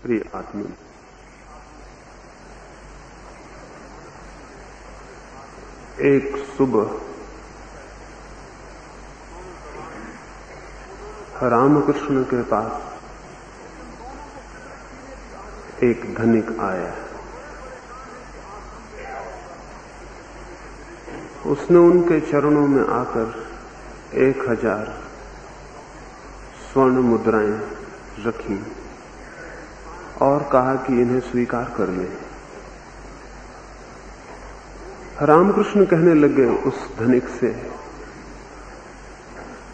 प्रिय आत्मा, एक सुबह रामकृष्ण के पास एक धनिक आया। उसने उनके चरणों में आकर 1000 स्वर्ण मुद्राएं रखी और कहा कि इन्हें स्वीकार कर ले। रामकृष्ण कहने लगे उस धनिक से,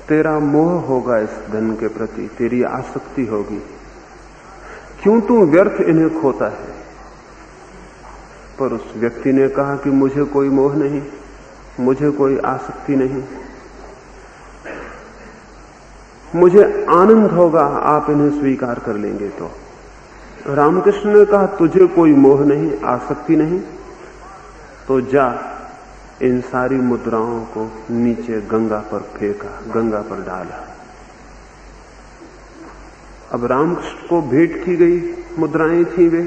तेरा मोह होगा इस धन के प्रति, तेरी आसक्ति होगी, क्यों तू व्यर्थ इन्हें खोता है। पर उस व्यक्ति ने कहा कि मुझे कोई मोह नहीं, मुझे कोई आसक्ति नहीं, मुझे आनंद होगा आप इन्हें स्वीकार कर लेंगे तो। रामकृष्ण ने कहा तुझे कोई मोह नहीं, आसक्ति नहीं, तो जा इन सारी मुद्राओं को नीचे गंगा पर फेंका, गंगा पर डाला। अब रामकृष्ण को भेंट की गई मुद्राएं थी वे,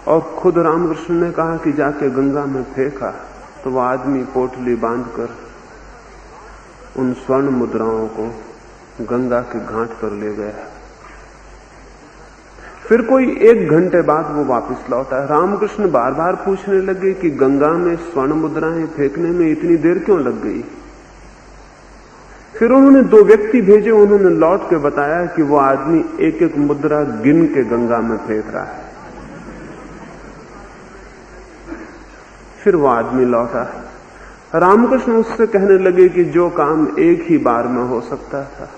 और खुद रामकृष्ण ने कहा कि जाके गंगा में फेंका, तो वह आदमी पोटली बांधकर उन स्वर्ण मुद्राओं को गंगा के घाट पर ले गया। फिर कोई 1 घंटे बाद वो वापस लौटा। रामकृष्ण बार बार पूछने लगे कि गंगा में स्वर्ण मुद्राएं फेंकने में इतनी देर क्यों लग गई। फिर उन्होंने 2 व्यक्ति भेजे, उन्होंने लौट के बताया कि वो आदमी एक एक मुद्रा गिन के गंगा में फेंक रहा है। फिर वो आदमी लौटा। रामकृष्ण उससे कहने लगे कि जो काम एक ही बार में हो सकता था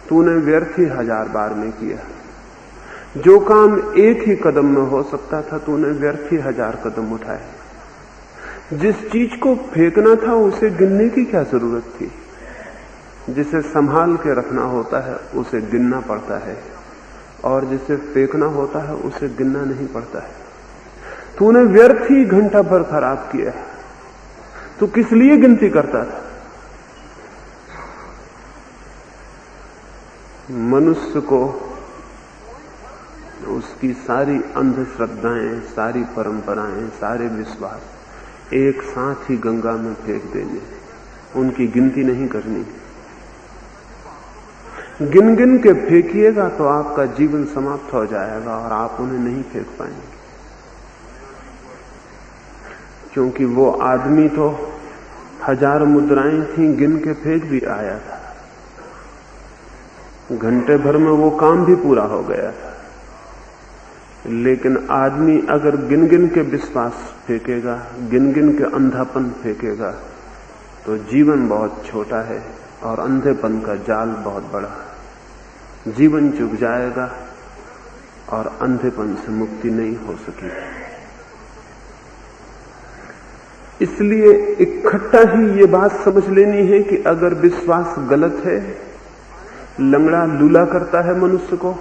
तूने व्यर्थ ही 1000 बार में किया, जो काम एक ही कदम में हो सकता था तूने व्यर्थ ही 1000 कदम उठाए। जिस चीज को फेंकना था उसे गिनने की क्या जरूरत थी, जिसे संभाल के रखना होता है उसे गिनना पड़ता है, और जिसे फेंकना होता है उसे गिनना नहीं पड़ता है। तूने व्यर्थ ही घंटा भर खराब किया, तू किस लिए गिनती करता था। मनुष्य को उसकी सारी अंधश्रद्धाएं, सारी परंपराएं, सारे विश्वास एक साथ ही गंगा में फेंक देने, उनकी गिनती नहीं करनी। गिन गिन के फेंकिएगा तो आपका जीवन समाप्त हो जाएगा और आप उन्हें नहीं फेंक पाएंगे। क्योंकि वो आदमी तो 1000 मुद्राएं थी गिन के फेंक भी आया था, घंटे भर में वो काम भी पूरा हो गया था। लेकिन आदमी अगर गिन गिन के विश्वास फेंकेगा, गिन गिन के अंधापन फेंकेगा, तो जीवन बहुत छोटा है और अंधेपन का जाल बहुत बड़ा है। जीवन चुक जाएगा और अंधेपन से मुक्ति नहीं हो सकेगी। इसलिए इकट्ठा ही ये बात समझ लेनी है कि अगर विश्वास गलत है, लंगड़ा लूला करता है, मनुष्य को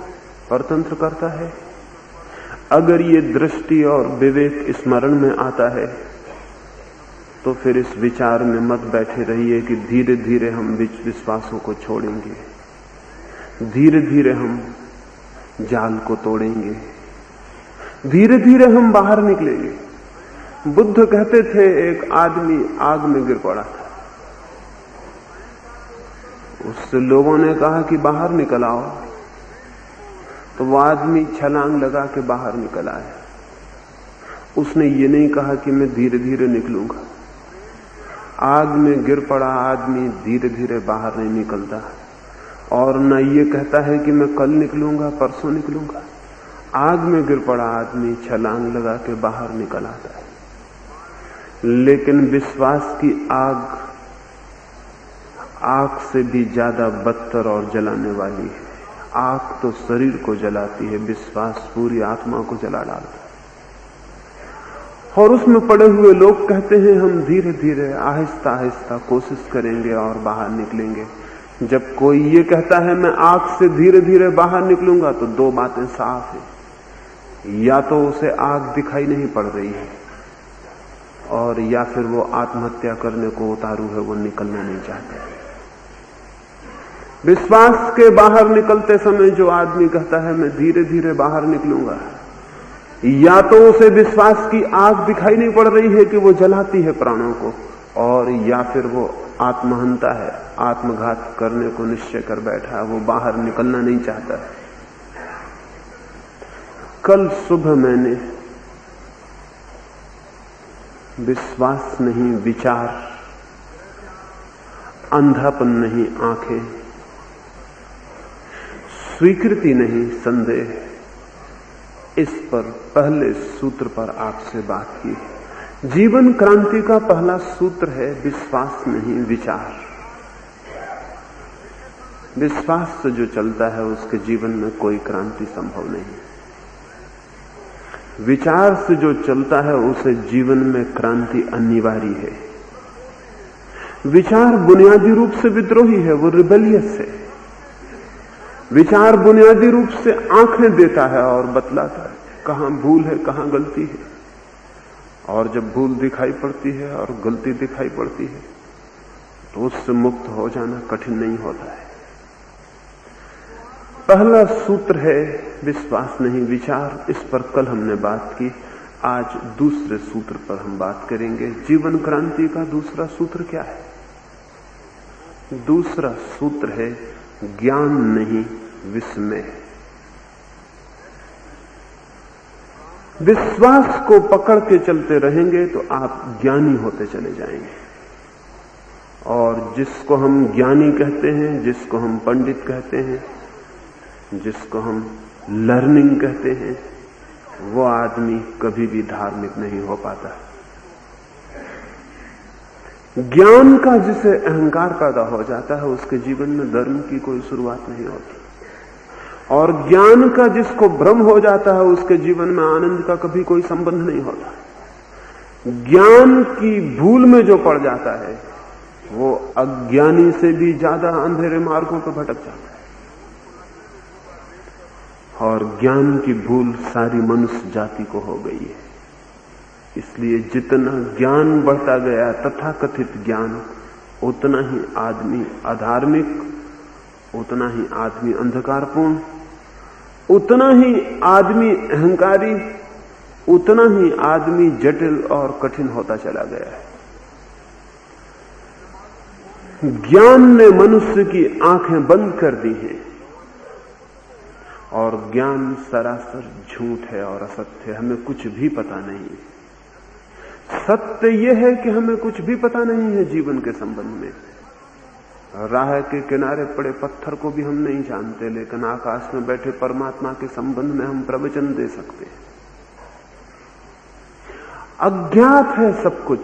परतंत्र करता है। अगर ये दृष्टि और विवेक स्मरण में आता है तो फिर इस विचार में मत बैठे रहिए कि धीरे धीरे हम विश्वासों को छोड़ेंगे, धीरे धीरे हम जाल को तोड़ेंगे, धीरे धीरे हम बाहर निकलेंगे। बुद्ध कहते थे एक आदमी आग में गिर पड़ा था, उससे लोगों ने कहा कि बाहर निकल आओ, तो वो आदमी छलांग लगा के बाहर निकल आया। उसने ये नहीं कहा कि मैं धीरे धीरे निकलूंगा। आग में गिर पड़ा आदमी धीरे धीरे बाहर नहीं निकलता, और न ये कहता है कि मैं कल निकलूंगा, परसों निकलूंगा। आग में गिर पड़ा आदमी छलांग लगा के बाहर निकल आता है। लेकिन विश्वास की आग से भी ज्यादा बदतर और जलाने वाली है। आग तो शरीर को जलाती है, विश्वास पूरी आत्मा को जला डालता है। और उसमें पड़े हुए लोग कहते हैं हम धीरे धीरे आहिस्ता आहिस्ता कोशिश करेंगे और बाहर निकलेंगे। जब कोई ये कहता है मैं आग से धीरे धीरे बाहर निकलूंगा, तो 2 बातें साफ है, या तो उसे आग दिखाई नहीं पड़ रही है, और या फिर वो आत्महत्या करने को उतारू है, वो निकलना नहीं चाहता। विश्वास के बाहर निकलते समय जो आदमी कहता है मैं धीरे धीरे बाहर निकलूंगा, या तो उसे विश्वास की आग दिखाई नहीं पड़ रही है कि वो जलाती है प्राणों को, और या फिर वो आत्महंता है, आत्मघात करने को निश्चय कर बैठा है, वो बाहर निकलना नहीं चाहता है। कल सुबह मैंने विश्वास नहीं विचार, अंधापन नहीं आंखें, स्वीकृति नहीं संदेह, इस पर पहले सूत्र पर आपसे बात की। जीवन क्रांति का पहला सूत्र है विश्वास नहीं विचार। विश्वास से जो चलता है उसके जीवन में कोई क्रांति संभव नहीं। विचार से जो चलता है उसे जीवन में क्रांति अनिवार्य है। विचार बुनियादी रूप से विद्रोही है, वो रिबेलियस है। विचार बुनियादी रूप से आंखें देता है और बतलाता है कहां भूल है कहां गलती है, और जब भूल दिखाई पड़ती है और गलती दिखाई पड़ती है तो उससे मुक्त हो जाना कठिन नहीं होता है। पहला सूत्र है विश्वास नहीं विचार, इस पर कल हमने बात की। आज दूसरे सूत्र पर हम बात करेंगे। जीवन क्रांति का दूसरा सूत्र क्या है? दूसरा सूत्र है ज्ञान नहीं विस्मय। विश्वास को पकड़ के चलते रहेंगे तो आप ज्ञानी होते चले जाएंगे, और जिसको हम ज्ञानी कहते हैं, जिसको हम पंडित कहते हैं, जिसको हम लर्निंग कहते हैं, वो आदमी कभी भी धार्मिक नहीं हो पाता। ज्ञान का जिसे अहंकार पैदा हो जाता है उसके जीवन में धर्म की कोई शुरुआत नहीं होती, और ज्ञान का जिसको भ्रम हो जाता है उसके जीवन में आनंद का कभी कोई संबंध नहीं होता। ज्ञान की भूल में जो पड़ जाता है वो अज्ञानी से भी ज्यादा अंधेरे मार्गों पर भटक जाता है, और ज्ञान की भूल सारी मनुष्य जाति को हो गई है। इसलिए जितना ज्ञान बढ़ता गया तथाकथित ज्ञान, उतना ही आदमी अधार्मिक, उतना ही आदमी अंधकारपूर्ण, उतना ही आदमी अहंकारी, उतना ही आदमी जटिल और कठिन होता चला गया है। ज्ञान ने मनुष्य की आंखें बंद कर दी हैं, और ज्ञान सरासर झूठ है और असत्य है। हमें कुछ भी पता नहीं है। सत्य यह है कि हमें कुछ भी पता नहीं है जीवन के संबंध में। राह के किनारे पड़े पत्थर को भी हम नहीं जानते, लेकिन आकाश में बैठे परमात्मा के संबंध में हम प्रवचन दे सकते हैं। अज्ञात है सब कुछ।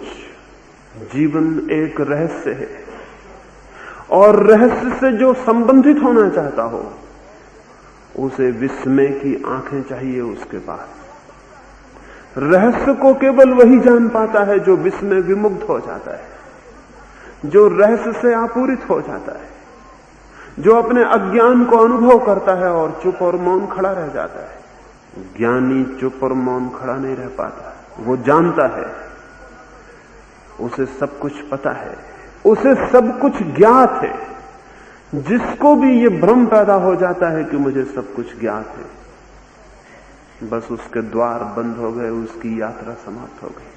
जीवन एक रहस्य है, और रहस्य से जो संबंधित होना चाहता हो उसे विस्मय की आंखें चाहिए उसके पास। रहस्य को केवल वही जान पाता है जो विस्मय विमुग्ध हो जाता है, जो रहस्य से आपूरित हो जाता है, जो अपने अज्ञान को अनुभव करता है और चुप और मौन खड़ा रह जाता है। ज्ञानी चुप और मौन खड़ा नहीं रह पाता, वो जानता है, उसे सब कुछ पता है, उसे सब कुछ ज्ञात है। जिसको भी ये भ्रम पैदा हो जाता है कि मुझे सब कुछ ज्ञात है, बस उसके द्वार बंद हो गए, उसकी यात्रा समाप्त हो गई।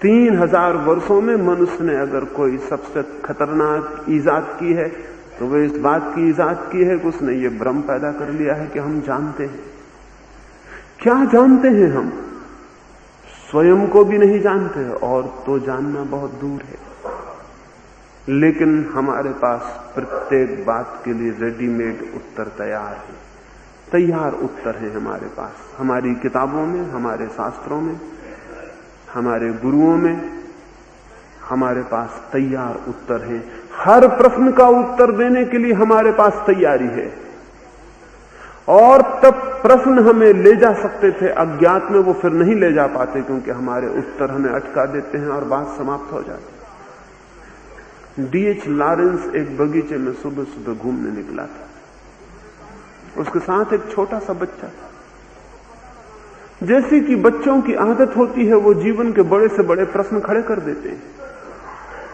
3000 वर्षों में मनुष्य ने अगर कोई सबसे खतरनाक ईजाद की है तो वह इस बात की ईजाद की है कि उसने ये भ्रम पैदा कर लिया है कि हम जानते हैं। क्या जानते हैं? हम स्वयं को भी नहीं जानते, और तो जानना बहुत दूर है। लेकिन हमारे पास प्रत्येक बात के लिए रेडीमेड उत्तर तैयार है। तैयार उत्तर है हमारे पास, हमारी किताबों में, हमारे शास्त्रों में, हमारे गुरुओं में हमारे पास तैयार उत्तर हैं। हर प्रश्न का उत्तर देने के लिए हमारे पास तैयारी है। और तब प्रश्न हमें ले जा सकते थे अज्ञात में, वो फिर नहीं ले जा पाते क्योंकि हमारे उत्तर हमें अटका देते हैं और बात समाप्त हो जाती है। D.H. लॉरेंस एक बगीचे में सुबह सुबह घूमने निकला था। उसके साथ एक छोटा सा बच्चा था। जैसे कि बच्चों की आदत होती है, वो जीवन के बड़े से बड़े प्रश्न खड़े कर देते हैं।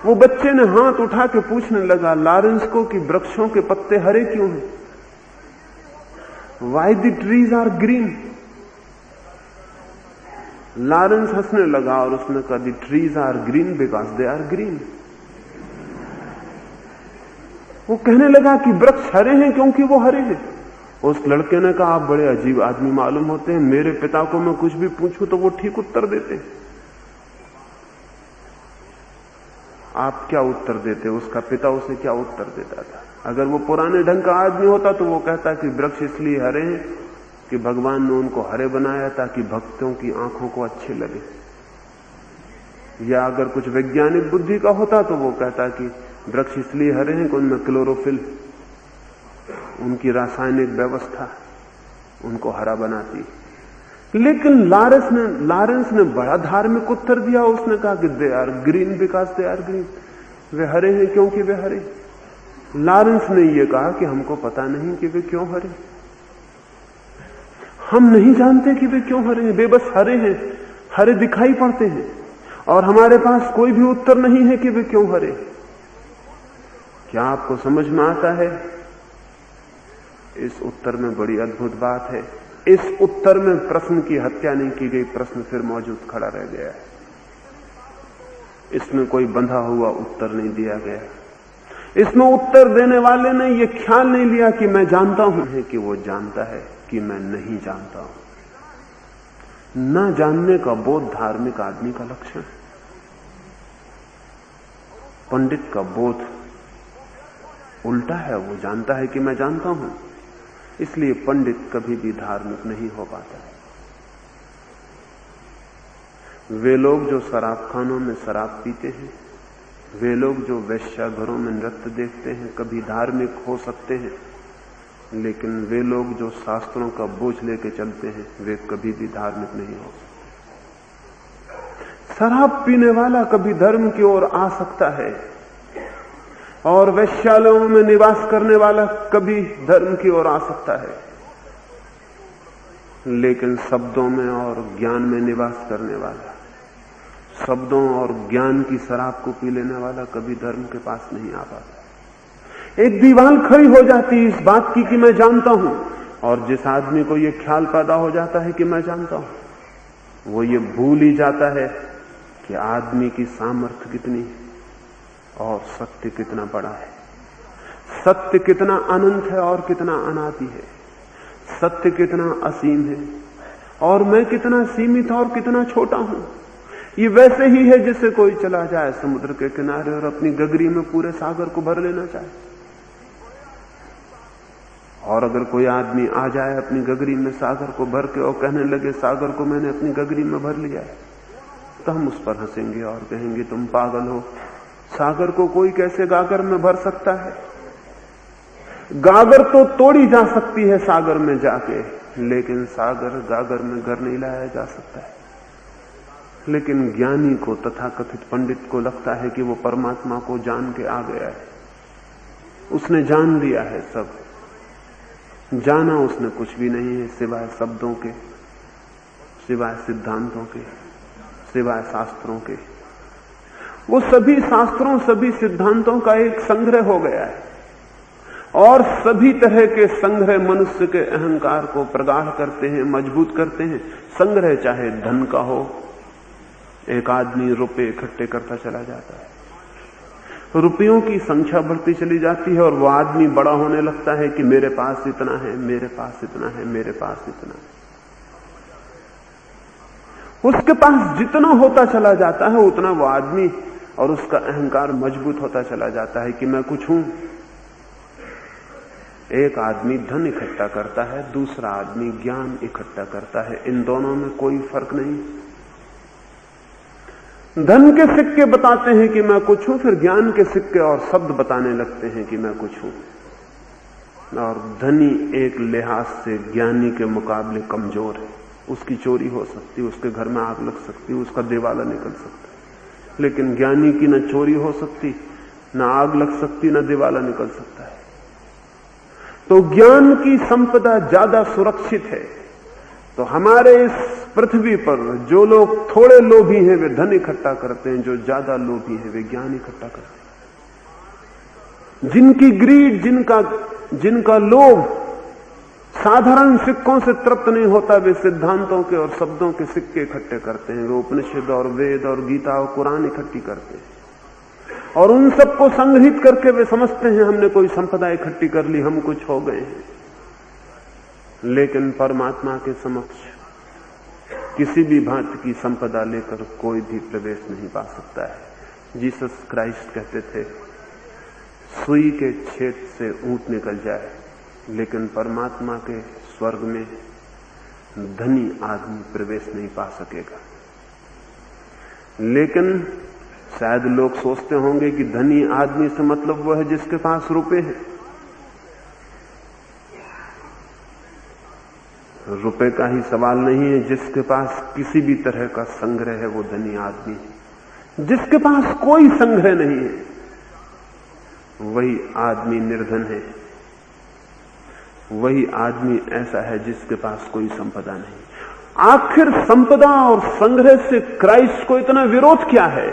वो बच्चे ने हाथ उठा के पूछने लगा लॉरेंस को कि वृक्षों के पत्ते हरे क्यों हैं? Why the trees are green? Lawrence हंसने लगा और उसने कहा the trees are green because they are green. वो कहने लगा कि वृक्ष हरे हैं क्योंकि वो हरे हैं। उस लड़के ने कहा आप बड़े अजीब आदमी मालूम होते हैं, मेरे पिता को मैं कुछ भी पूछूं तो वो ठीक उत्तर देते हैं। आप क्या उत्तर देते? उसका पिता उसे क्या उत्तर देता था? अगर वो पुराने ढंग का आदमी होता तो वो कहता कि वृक्ष इसलिए हरे हैं कि भगवान ने उनको हरे बनाया ताकि भक्तों की आंखों को अच्छे लगे। या अगर कुछ वैज्ञानिक बुद्धि का होता तो वो कहता कि वृक्ष इसलिए हरे हैं कि उनमें क्लोरोफिल, उनकी रासायनिक व्यवस्था उनको हरा बनाती। लेकिन लॉरेंस ने बड़ा धार्मिक उत्तर दिया। उसने कहा कि they are green because they are green, वे हरे हैं क्योंकि वे हरे। लॉरेंस ने यह कहा कि हमको पता नहीं कि वे क्यों हरे, हम नहीं जानते कि वे क्यों हरे हैं, वे बस हरे हैं, हरे दिखाई पड़ते हैं और हमारे पास कोई भी उत्तर नहीं है कि वे क्यों हरे। क्या आपको समझ में आता है? इस उत्तर में बड़ी अद्भुत बात है। इस उत्तर में प्रश्न की हत्या नहीं की गई, प्रश्न फिर मौजूद खड़ा रह गया है। इसमें कोई बंधा हुआ उत्तर नहीं दिया गया। इसमें उत्तर देने वाले ने यह ख्याल नहीं लिया कि मैं जानता हूं, है कि वो जानता है कि मैं नहीं जानता हूं। न जानने का बोध धार्मिक आदमी का लक्षण है। पंडित का बोध उल्टा है, वो जानता है कि मैं जानता हूं, इसलिए पंडित कभी भी धार्मिक नहीं हो पाता है। वे लोग जो शराबखानों में शराब पीते हैं, वे लोग जो वेश्याघरों में नृत्य देखते हैं, कभी धार्मिक हो सकते हैं, लेकिन वे लोग जो शास्त्रों का बोझ लेके चलते हैं, वे कभी भी धार्मिक नहीं हो सकते। शराब पीने वाला कभी धर्म की ओर आ सकता है और वैश्यालयों में निवास करने वाला कभी धर्म की ओर आ सकता है, लेकिन शब्दों में और ज्ञान में निवास करने वाला, शब्दों और ज्ञान की शराब को पी लेने वाला कभी धर्म के पास नहीं आ पाता। एक दीवार खड़ी हो जाती इस बात की कि मैं जानता हूं, और जिस आदमी को यह ख्याल पैदा हो जाता है कि मैं जानता हूं, वो ये भूल ही जाता है कि आदमी की सामर्थ्य कितनी है और सत्य कितना बड़ा है, सत्य कितना अनंत है और कितना अनादि है, सत्य कितना असीम है और मैं कितना सीमित और कितना छोटा हूं। ये वैसे ही है जैसे कोई चला जाए समुद्र के किनारे और अपनी गगरी में पूरे सागर को भर लेना चाहे, और अगर कोई आदमी आ जाए अपनी गगरी में सागर को भर के और कहने लगे सागर को मैंने अपनी गगरी में भर लिया है, तो हम उस पर हंसेंगे और कहेंगे तुम पागल हो, सागर को कोई कैसे गागर में भर सकता है? गागर तो तोड़ी जा सकती है सागर में जाके, लेकिन सागर गागर में घर नहीं लाया जा सकता है। लेकिन ज्ञानी को, तथाकथित पंडित को लगता है कि वो परमात्मा को जान के आ गया है, उसने जान लिया है सब। जाना उसने कुछ भी नहीं है सिवाय शब्दों के, सिवाय सिद्धांतों के, सिवाय शास्त्रों के। वो सभी शास्त्रों, सभी सिद्धांतों का एक संग्रह हो गया है, और सभी तरह के संग्रह मनुष्य के अहंकार को प्रगाढ़ करते हैं, मजबूत करते हैं। संग्रह चाहे धन का हो, एक आदमी रुपए इकट्ठे करता चला जाता है, रुपयों की संख्या बढ़ती चली जाती है और वो आदमी बड़ा होने लगता है कि मेरे पास इतना है, मेरे पास इतना है, मेरे पास इतना है। उसके पास जितना होता चला जाता है उतना वो आदमी और उसका अहंकार मजबूत होता चला जाता है कि मैं कुछ हूं। एक आदमी धन इकट्ठा करता है, दूसरा आदमी ज्ञान इकट्ठा करता है, इन दोनों में कोई फर्क नहीं। धन के सिक्के बताते हैं कि मैं कुछ हूं, फिर ज्ञान के सिक्के और शब्द बताने लगते हैं कि मैं कुछ हूं। और धनी एक लिहाज से ज्ञानी के मुकाबले कमजोर है, उसकी चोरी हो सकती है, उसके घर में आग लग सकती है, उसका दिवाला निकल सकता है, लेकिन ज्ञानी की न चोरी हो सकती, न आग लग सकती, न दिवाला निकल सकता है। तो ज्ञान की संपदा ज्यादा सुरक्षित है। तो हमारे इस पृथ्वी पर जो लोग थोड़े लोभी हैं वे धन इकट्ठा करते हैं, जो ज्यादा लोभी हैं वे ज्ञान इकट्ठा करते हैं। जिनकी ग्रीड, जिनका लोभ साधारण सिक्कों से तृप्त नहीं होता, वे सिद्धांतों के और शब्दों के सिक्के इकट्ठे करते हैं। वे उपनिषद और वेद और गीता और कुरान इकट्ठी करते हैं और उन सबको संग्रहित करके वे समझते हैं हमने कोई संपदा इकट्ठी कर ली, हम कुछ हो गए हैं। लेकिन परमात्मा के समक्ष किसी भी भांति की संपदा लेकर कोई भी प्रवेश नहीं पा सकता है। जीसस क्राइस्ट कहते थे, सुई के छेद से ऊंट निकल जाए, लेकिन परमात्मा के स्वर्ग में धनी आदमी प्रवेश नहीं पा सकेगा। लेकिन शायद लोग सोचते होंगे कि धनी आदमी से मतलब वो है जिसके पास रुपए हैं। रुपए का ही सवाल नहीं है, जिसके पास किसी भी तरह का संग्रह है वो धनी आदमी है। जिसके पास कोई संग्रह नहीं है वही आदमी निर्धन है। वही आदमी ऐसा है जिसके पास कोई संपदा नहीं। आखिर संपदा और संग्रह से क्राइस्ट को इतना विरोध क्या है?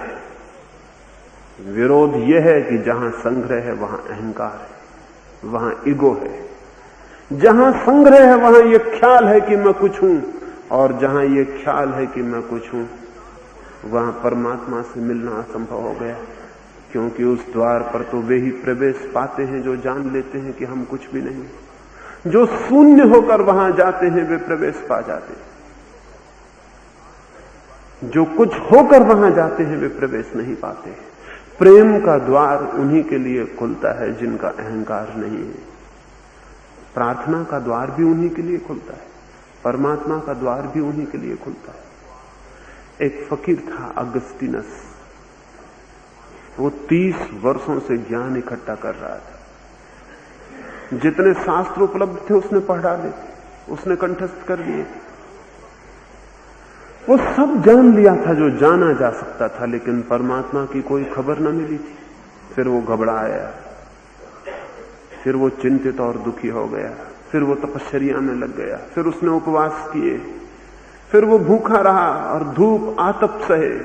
विरोध यह है कि जहां संग्रह है वहां अहंकार है, वहां ईगो है। जहां संग्रह है वहां यह ख्याल है कि मैं कुछ हूं, और जहां यह ख्याल है कि मैं कुछ हूं वहां परमात्मा से मिलना असंभव हो गया। क्योंकि उस द्वार पर तो वे ही प्रवेश पाते हैं जो जान लेते हैं कि हम कुछ भी नहीं। जो शून्य होकर वहां जाते हैं वे प्रवेश पा जाते हैं। जो कुछ होकर वहां जाते हैं वे प्रवेश नहीं पाते। प्रेम का द्वार उन्हीं के लिए खुलता है जिनका अहंकार नहीं है। प्रार्थना का द्वार भी उन्हीं के लिए खुलता है। परमात्मा का द्वार भी उन्हीं के लिए खुलता है। एक फकीर था अगस्तीनस, वो 30 वर्षों से ज्ञान इकट्ठा कर रहा था। जितने शास्त्र उपलब्ध थे उसने पढ़ डाले, उसने कंठस्थ कर लिए। वो सब जान लिया था जो जाना जा सकता था, लेकिन परमात्मा की कोई खबर न मिली थी। फिर वो घबराया, फिर वो चिंतित और दुखी हो गया, फिर वो तपश्चर्या में लग गया, फिर उसने उपवास किए, फिर वो भूखा रहा और धूप आतप सहे,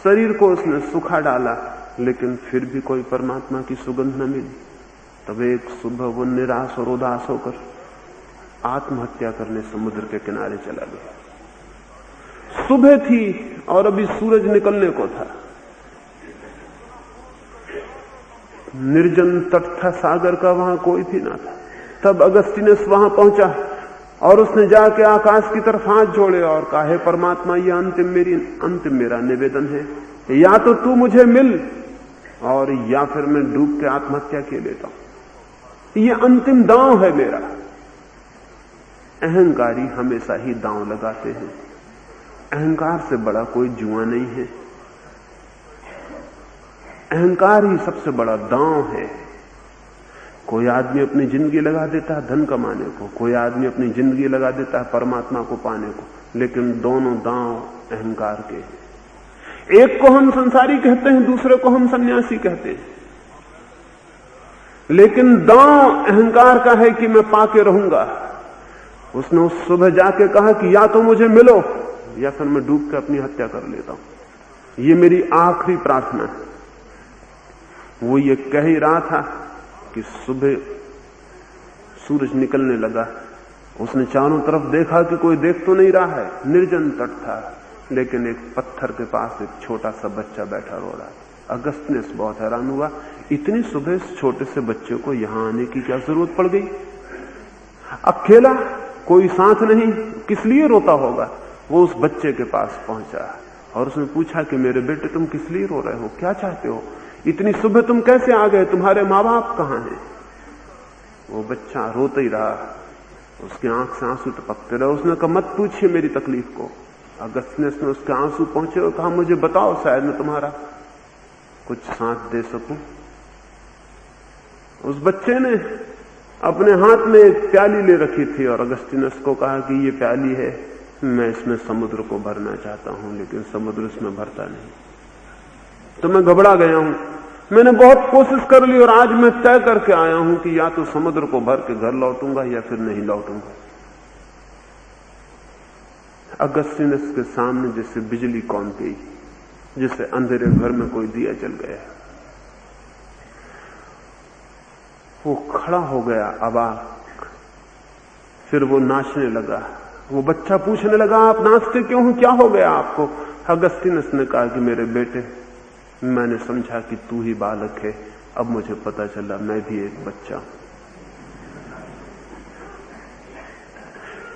शरीर को उसने सुखा डाला, लेकिन फिर भी कोई परमात्मा की सुगंध न मिली। तब एक सुबह वो निराश और उदास होकर आत्महत्या करने समुद्र के किनारे चला गया। सुबह थी और अभी सूरज निकलने को था। निर्जन तट था सागर का, वहां कोई भी ना था। तब अगस्तीनस वहां पहुंचा और उसने जाके आकाश की तरफ हाथ जोड़े और कहा, हे परमात्मा, ये अंतिम मेरा निवेदन है, या तो तू मुझे मिल और या फिर मैं डूब के आत्महत्या किए लेता हूं। ये अंतिम दांव है मेरा। अहंकारी हमेशा ही दांव लगाते हैं। अहंकार से बड़ा कोई जुआ नहीं है। अहंकार ही सबसे बड़ा दांव है। कोई आदमी अपनी जिंदगी लगा देता है धन कमाने को, कोई आदमी अपनी जिंदगी लगा देता है परमात्मा को पाने को, लेकिन दोनों दांव अहंकार के हैं। एक को हम संसारी कहते हैं, दूसरे को हम सन्यासी कहते हैं, लेकिन दांव अहंकार का है कि मैं पाके रहूंगा। उसने उस सुबह जाके कहा कि या तो मुझे मिलो या फिर मैं डूब के अपनी हत्या कर लेता हूं। ये मेरी आखिरी प्रार्थना है। वो ये कह ही रहा था कि सुबह सूरज निकलने लगा। उसने चारों तरफ देखा कि कोई देख तो नहीं रहा है, निर्जन तट था, लेकिन एक पत्थर के पास एक छोटा सा बच्चा बैठा रो रहा था। अगस्तीनस बहुत हैरान हुआ, इतनी सुबह इस छोटे से बच्चे को यहां आने की क्या जरूरत पड़ गई? अकेला, कोई साथ नहीं, किस लिए रोता होगा? वो उस बच्चे के पास पहुंचा और उसने पूछा कि मेरे बेटे, तुम किस लिए रो रहे हो, क्या चाहते हो? इतनी सुबह तुम कैसे आ गए? तुम्हारे माँ बाप कहां हैं? वो बच्चा रोते ही रहा, उसकी आंख से आंसू टपकते रहे। उसने कहा, मत पूछिए मेरी तकलीफ को। अगस्तीनस ने उसके आंसू पहुंचे और कहा, मुझे बताओ, शायद मैं तुम्हारा कुछ साथ दे सकूं। उस बच्चे ने अपने हाथ में एक प्याली ले रखी थी और अगस्तीनस को कहा कि ये प्याली है, मैं इसमें समुद्र को भरना चाहता हूं, लेकिन समुद्र इसमें भरता नहीं। तो मैं घबरा गया हूं। मैंने बहुत कोशिश कर ली और आज मैं तय करके आया हूं कि या तो समुद्र को भर के घर लौटूंगा या फिर नहीं लौटूंगा। अगस्तीनस के सामने जैसे बिजली कौन गई, जैसे अंधेरे घर में कोई दिया जल गया। वो खड़ा हो गया अवाक, फिर वो नाचने लगा। वो बच्चा पूछने लगा, आप नाचते क्यों हो, क्या हो गया आपको? अगस्तीनस ने कहा कि मेरे बेटे, मैंने समझा कि तू ही बालक है, अब मुझे पता चला मैं भी एक बच्चा हूं।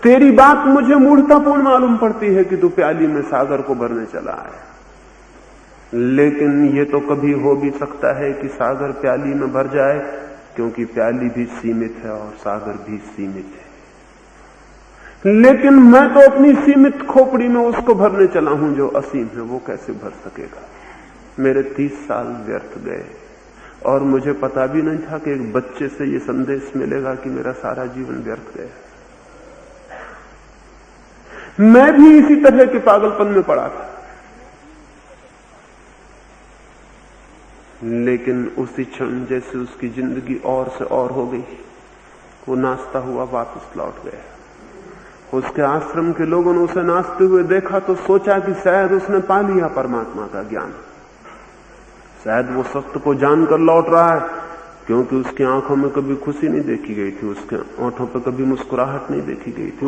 तेरी बात मुझे मूर्खतापूर्ण मालूम पड़ती है कि तू प्याली में सागर को भरने चला है, लेकिन ये तो कभी हो भी सकता है कि सागर प्याली में भर जाए, क्योंकि प्याली भी सीमित है और सागर भी सीमित है। लेकिन मैं तो अपनी सीमित खोपड़ी में उसको भरने चला हूं जो असीम है, वो कैसे भर सकेगा? मेरे 30 साल व्यर्थ गए और मुझे पता भी नहीं था कि एक बच्चे से ये संदेश मिलेगा कि मेरा सारा जीवन व्यर्थ गया। मैं भी इसी तरह के पागलपन में पड़ा था, लेकिन उसी क्षण जैसे उसकी जिंदगी और से और हो गई, वो नाचता हुआ वापस लौट गया। उसके आश्रम के लोगों ने उसे नाचते हुए देखा तो सोचा कि शायद उसने पा लिया परमात्मा का ज्ञान, शायद वो सत्य को जानकर लौट रहा है, क्योंकि उसकी आंखों में कभी खुशी नहीं देखी गई थी, उसके ओंठों पर कभी मुस्कुराहट नहीं देखी गई थी,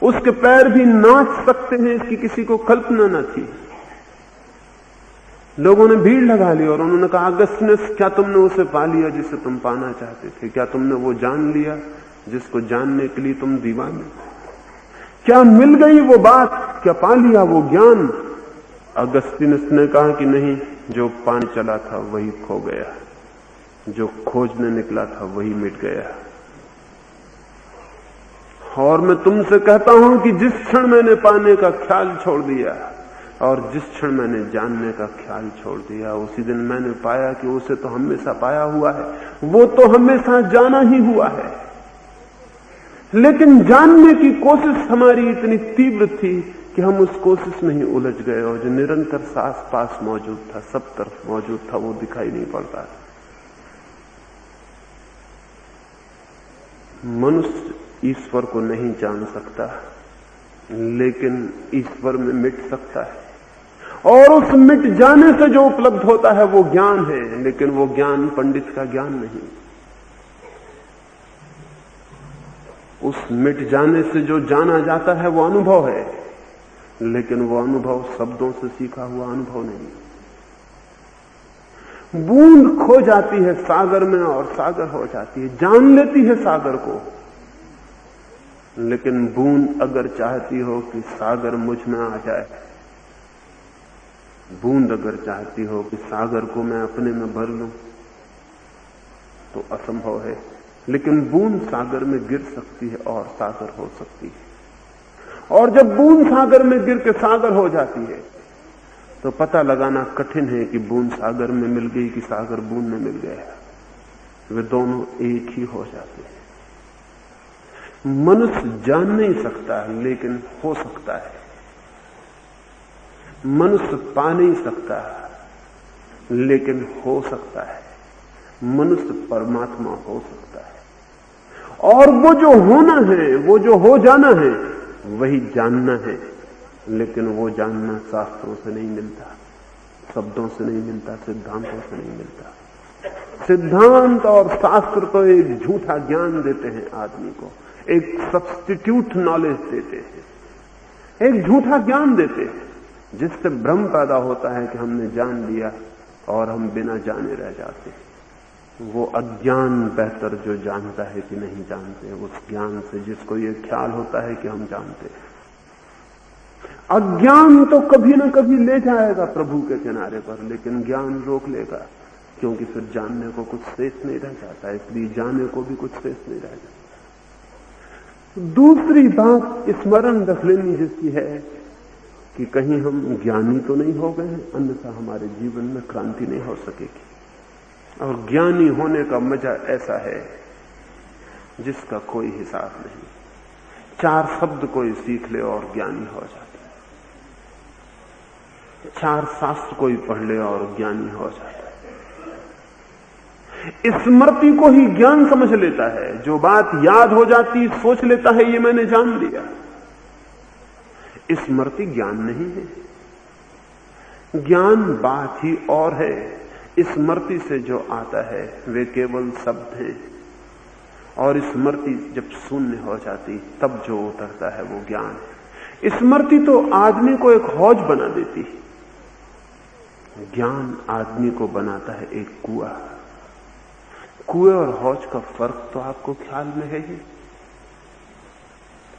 उसके पैर भी नाच सकते हैं इसकी किसी को कल्पना न थी। लोगों ने भीड़ लगा ली और उन्होंने कहा, अगस्तीनस, क्या तुमने उसे पा लिया जिसे तुम पाना चाहते थे? क्या तुमने वो जान लिया जिसको जानने के लिए तुम दीवाने? क्या मिल गई वो बात? क्या पा लिया वो ज्ञान? अगस्तीनस ने कहा कि नहीं, जो पाने चला था वही खो गया, जो खोजने निकला था वही मिट गया। और मैं तुमसे कहता हूं कि जिस क्षण मैंने पाने का ख्याल छोड़ दिया और जिस क्षण मैंने जानने का ख्याल छोड़ दिया, उसी दिन मैंने पाया कि उसे तो हमेशा पाया हुआ है, वो तो हमेशा जाना ही हुआ है। लेकिन जानने की कोशिश हमारी इतनी तीव्र थी कि हम उस कोशिश में ही उलझ गए, और जो निरंतर आस पास मौजूद था, सब तरफ मौजूद था, वो दिखाई नहीं पड़ता। मनुष्य ईश्वर को नहीं जान सकता, लेकिन ईश्वर में मिट सकता है, और उस मिट जाने से जो उपलब्ध होता है वो ज्ञान है, लेकिन वो ज्ञान पंडित का ज्ञान नहीं। उस मिट जाने से जो जाना जाता है वो अनुभव है, लेकिन वो अनुभव शब्दों से सीखा हुआ अनुभव नहीं। बूंद खो जाती है सागर में और सागर हो जाती है, जान लेती है सागर को, लेकिन बूंद अगर चाहती हो कि सागर मुझ में आ जाए, बूंद अगर चाहती हो कि सागर को मैं अपने में भर लूं, तो असंभव है। लेकिन बूंद सागर में गिर सकती है और सागर हो सकती है। और जब बूंद सागर में गिर के सागर हो जाती है, तो पता लगाना कठिन है कि बूंद सागर में मिल गई कि सागर बूंद में मिल गया। वे दोनों एक ही हो जाते हैं। मनुष्य जान नहीं सकता, लेकिन हो सकता है। मनुष्य पा नहीं सकता, लेकिन हो सकता है। मनुष्य परमात्मा हो सकता है, और वो जो होना है, वो जो हो जाना है, वही जानना है। लेकिन वो जानना शास्त्रों से नहीं मिलता, शब्दों से नहीं मिलता, सिद्धांतों से नहीं मिलता। सिद्धांत और शास्त्र तो एक झूठा ज्ञान देते हैं आदमी को, एक सब्स्टिट्यूट नॉलेज देते हैं, एक झूठा ज्ञान देते हैं, जिससे भ्रम पैदा होता है कि हमने जान लिया और हम बिना जाने रह जाते हैं। वो अज्ञान बेहतर जो जानता है कि नहीं जानते, उस ज्ञान से जिसको ये ख्याल होता है कि हम जानते हैं। अज्ञान तो कभी ना कभी ले जाएगा प्रभु के किनारे पर, लेकिन ज्ञान रोक लेगा, क्योंकि फिर जानने को कुछ शेष नहीं रह जाता, इसलिए जाने को भी कुछ शेष नहीं रह जाता। दूसरी बात स्मरण रख लेनी जैसी है कि कहीं हम ज्ञानी तो नहीं हो गए हैं, अन्यथा हमारे जीवन में क्रांति नहीं हो सकेगी। और ज्ञानी होने का मजा ऐसा है जिसका कोई हिसाब नहीं। 4 शब्द कोई सीख ले और ज्ञानी हो जाता है, 4 शास्त्र कोई पढ़ ले और ज्ञानी हो जाता है। स्मृति को ही ज्ञान समझ लेता है, जो बात याद हो जाती सोच लेता है ये मैंने जान लिया। स्मृति ज्ञान नहीं है। ज्ञान बात ही और है। स्मृति से जो आता है वे केवल शब्द हैं, और स्मृति जब शून्य हो जाती तब जो उतरता है वो ज्ञान है। स्मृति तो आदमी को एक हौज बना देती है, ज्ञान आदमी को बनाता है एक कुआं। कुएं और हौज का फर्क तो आपको ख्याल में है ही।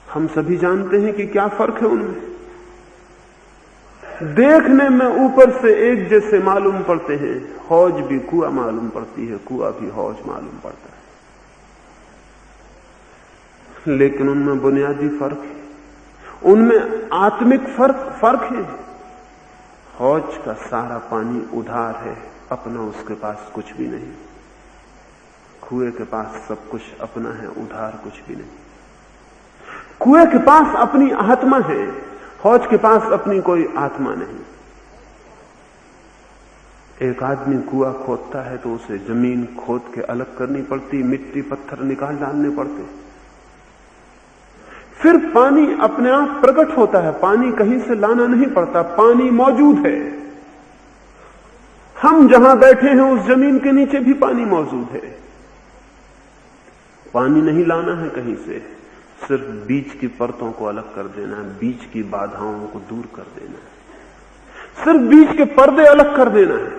हम सभी जानते हैं कि क्या फर्क है उनमें। देखने में ऊपर से एक जैसे मालूम पड़ते हैं, हौज भी कुआं मालूम पड़ती है, कुआं भी हौज मालूम पड़ता है, लेकिन उनमें बुनियादी फर्क है, उनमें आत्मिक फर्क है। हौज का सारा पानी उधार है, अपना उसके पास कुछ भी नहीं। कुएं के पास सब कुछ अपना है, उधार कुछ भी नहीं। कुएं के पास अपनी आत्मा है, हौज के पास अपनी कोई आत्मा नहीं। एक आदमी कुआं खोदता है तो उसे जमीन खोद के अलग करनी पड़ती, मिट्टी पत्थर निकाल डालने पड़ते, फिर पानी अपने आप प्रकट होता है। पानी कहीं से लाना नहीं पड़ता, पानी मौजूद है। हम जहां बैठे हैं उस जमीन के नीचे भी पानी मौजूद है। पानी नहीं लाना है कहीं से, सिर्फ बीच की परतों को अलग कर देना है, बीच की बाधाओं को दूर कर देना है, सिर्फ बीच के पर्दे अलग कर देना है,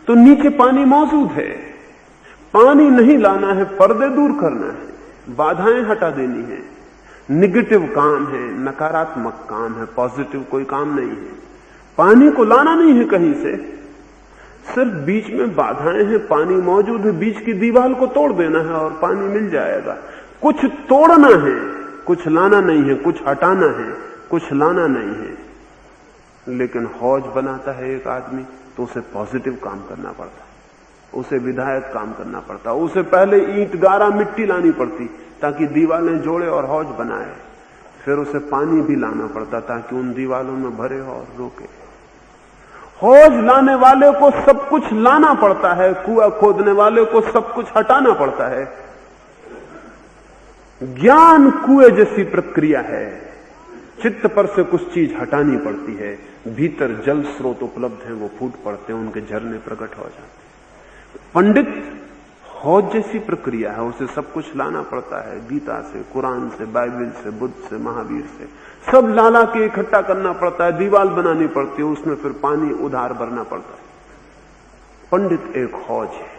तो नीचे पानी मौजूद है। पानी नहीं लाना है, पर्दे दूर करना है, बाधाएं हटा देनी है। निगेटिव काम है, नकारात्मक काम है, पॉजिटिव कोई काम नहीं है। पानी को लाना नहीं है कहीं से, सिर्फ बीच में बाधाएं हैं, पानी मौजूद है, बीच की दीवार को तोड़ देना है और पानी मिल जाएगा। कुछ तोड़ना है, कुछ लाना नहीं है, कुछ हटाना है, कुछ लाना नहीं है। लेकिन हौज बनाता है एक आदमी तो उसे पॉजिटिव काम करना पड़ता, उसे विधायक काम करना पड़ता, उसे पहले ईंट गारा मिट्टी लानी पड़ती ताकि दीवारें जोड़े और हौज बनाए, फिर उसे पानी भी लाना पड़ता ताकि उन दीवारों में भरे और रोके। हौज लाने वाले को सब कुछ लाना पड़ता है, कुआं खोदने वाले को सब कुछ हटाना पड़ता है। ज्ञान कुएं जैसी प्रक्रिया है, चित्त पर से कुछ चीज हटानी पड़ती है, भीतर जल स्रोत उपलब्ध हैं, वो फूट पड़ते हैं, उनके झरने प्रकट हो जाते हैं। पंडित हौज जैसी प्रक्रिया है, उसे सब कुछ लाना पड़ता है, गीता से, कुरान से, बाइबल से, बुद्ध से, महावीर से, सब लाला के इकट्ठा करना पड़ता है, दीवार बनानी पड़ती है, उसमें फिर पानी उधार भरना पड़ता है। पंडित एक हौज है।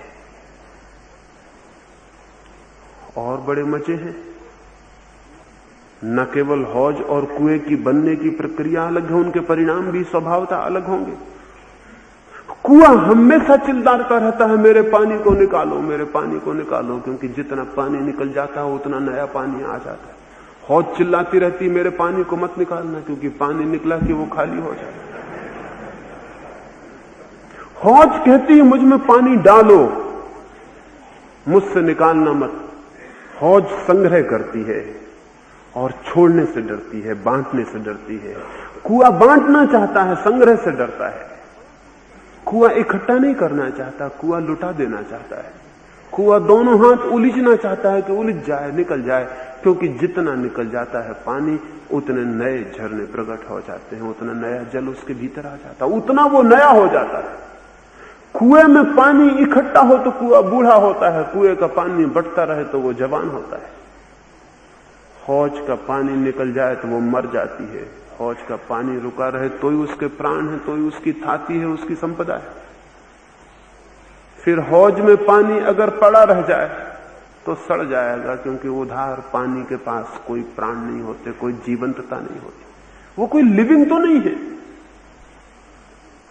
और बड़े मजे हैं, न केवल हौज और कुएं की बनने की प्रक्रिया अलग है, उनके परिणाम भी स्वभावतः अलग होंगे। कुआं हमेशा चिल्लाता रहता है, मेरे पानी को निकालो, मेरे पानी को निकालो, क्योंकि जितना पानी निकल जाता है उतना नया पानी आ जाता है। हौज चिल्लाती रहती, मेरे पानी को मत निकालना, क्योंकि पानी निकला कि वो खाली हो जाता है। हौज कहती है, मुझ में पानी डालो, मुझसे निकालना मत। हौज संग्रह करती है और छोड़ने से डरती है, बांटने से डरती है। कुआं बांटना चाहता है, संग्रह से डरता है। कुआं इकट्ठा नहीं करना चाहता, कुआं लुटा देना चाहता है। कुआं दोनों हाथ उलीचना चाहता है कि उलझ जाए, निकल जाए, क्योंकि जितना निकल जाता है पानी उतने नए झरने प्रकट हो जाते हैं, उतना नया जल उसके भीतर आ जाता है, उतना वो नया हो जाता है। कुएं में पानी इकट्ठा हो तो कुआं बूढ़ा होता है, कुएं का पानी बढ़ता रहे तो वो जवान होता है। हौज का पानी निकल जाए तो वो मर जाती है, हौज का पानी रुका रहे तो ही उसके प्राण है, तो ही उसकी थाती है, उसकी संपदा है। फिर हौज में पानी अगर पड़ा रह जाए तो सड़ जाएगा, क्योंकि उधार पानी के पास कोई प्राण नहीं होते, कोई जीवंतता नहीं होती, वो कोई लिविंग तो नहीं है,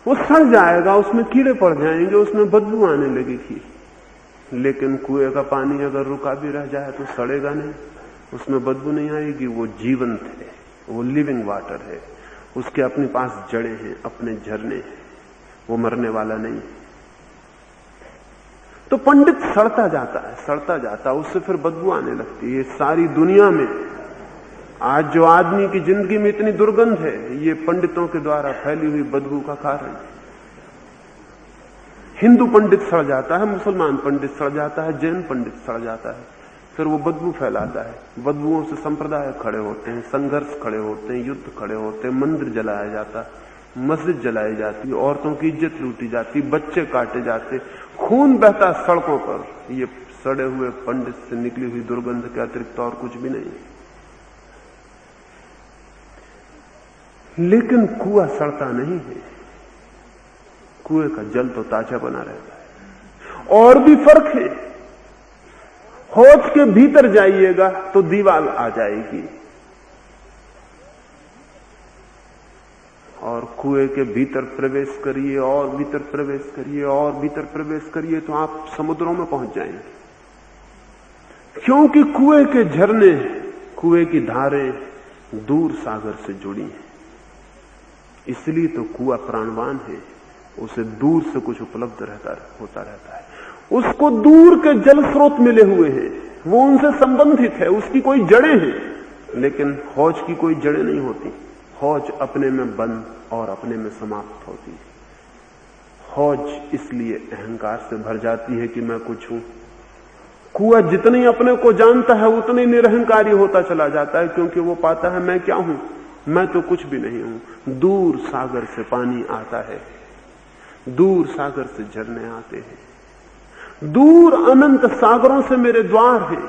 वो सड़ जाएगा, उसमें कीड़े पड़ जाएंगे, उसमें बदबू आने लगेगी। लेकिन कुएं का पानी अगर रुका भी रह जाए तो सड़ेगा नहीं, उसमें बदबू नहीं आएगी, वो जीवंत है, वो लिविंग वाटर है, उसके अपने पास जड़ें हैं, अपने झरने हैं, वो मरने वाला नहीं है। तो पंडित सड़ता जाता है, सड़ता जाता है, उससे फिर बदबू आने लगती है। ये सारी दुनिया में आज जो आदमी की जिंदगी में इतनी दुर्गंध है, ये पंडितों के द्वारा फैली हुई बदबू का कारण है। हिंदू पंडित सड़ जाता है, मुसलमान पंडित सड़ जाता है, जैन पंडित सड़ जाता है, फिर वो बदबू फैलाता है। बदबुओं से संप्रदाय खड़े होते हैं, संघर्ष खड़े होते हैं, युद्ध खड़े होते हैं, मंदिर जलाया जाता, मस्जिद जलाई जाती, औरतों की इज्जत लूटी जाती, बच्चे काटे जाते, खून बहता सड़कों पर। ये सड़े हुए पंडित से निकली हुई दुर्गंध के अतिरिक्त और कुछ भी नहीं। लेकिन कुआं सड़ता नहीं है, कुएं का जल तो ताजा बना रहता है। और भी फर्क है, हौज के भीतर जाइएगा तो दीवार आ जाएगी, और कुएं के भीतर प्रवेश करिए, और भीतर प्रवेश करिए, और भीतर प्रवेश करिए, तो आप समुद्रों में पहुंच जाएंगे। क्योंकि कुएं के झरने, कुएं की धारें दूर सागर से जुड़ी हैं। इसलिए तो कुआं प्राणवान है, उसे दूर से कुछ उपलब्ध होता रहता है। उसको दूर के जल स्रोत मिले हुए हैं, वो उनसे संबंधित है, उसकी कोई जड़ें हैं। लेकिन हौज की कोई जड़ें नहीं होती। हौज अपने में बंद और अपने में समाप्त होती है। हौज इसलिए अहंकार से भर जाती है कि मैं कुछ हूं। कुआं जितनी अपने को जानता है उतनी निरहंकारी होता चला जाता है, क्योंकि वो पाता है मैं क्या हूं, मैं तो कुछ भी नहीं हूं। दूर सागर से पानी आता है, दूर सागर से झरने आते हैं, दूर अनंत सागरों से मेरे द्वार हैं।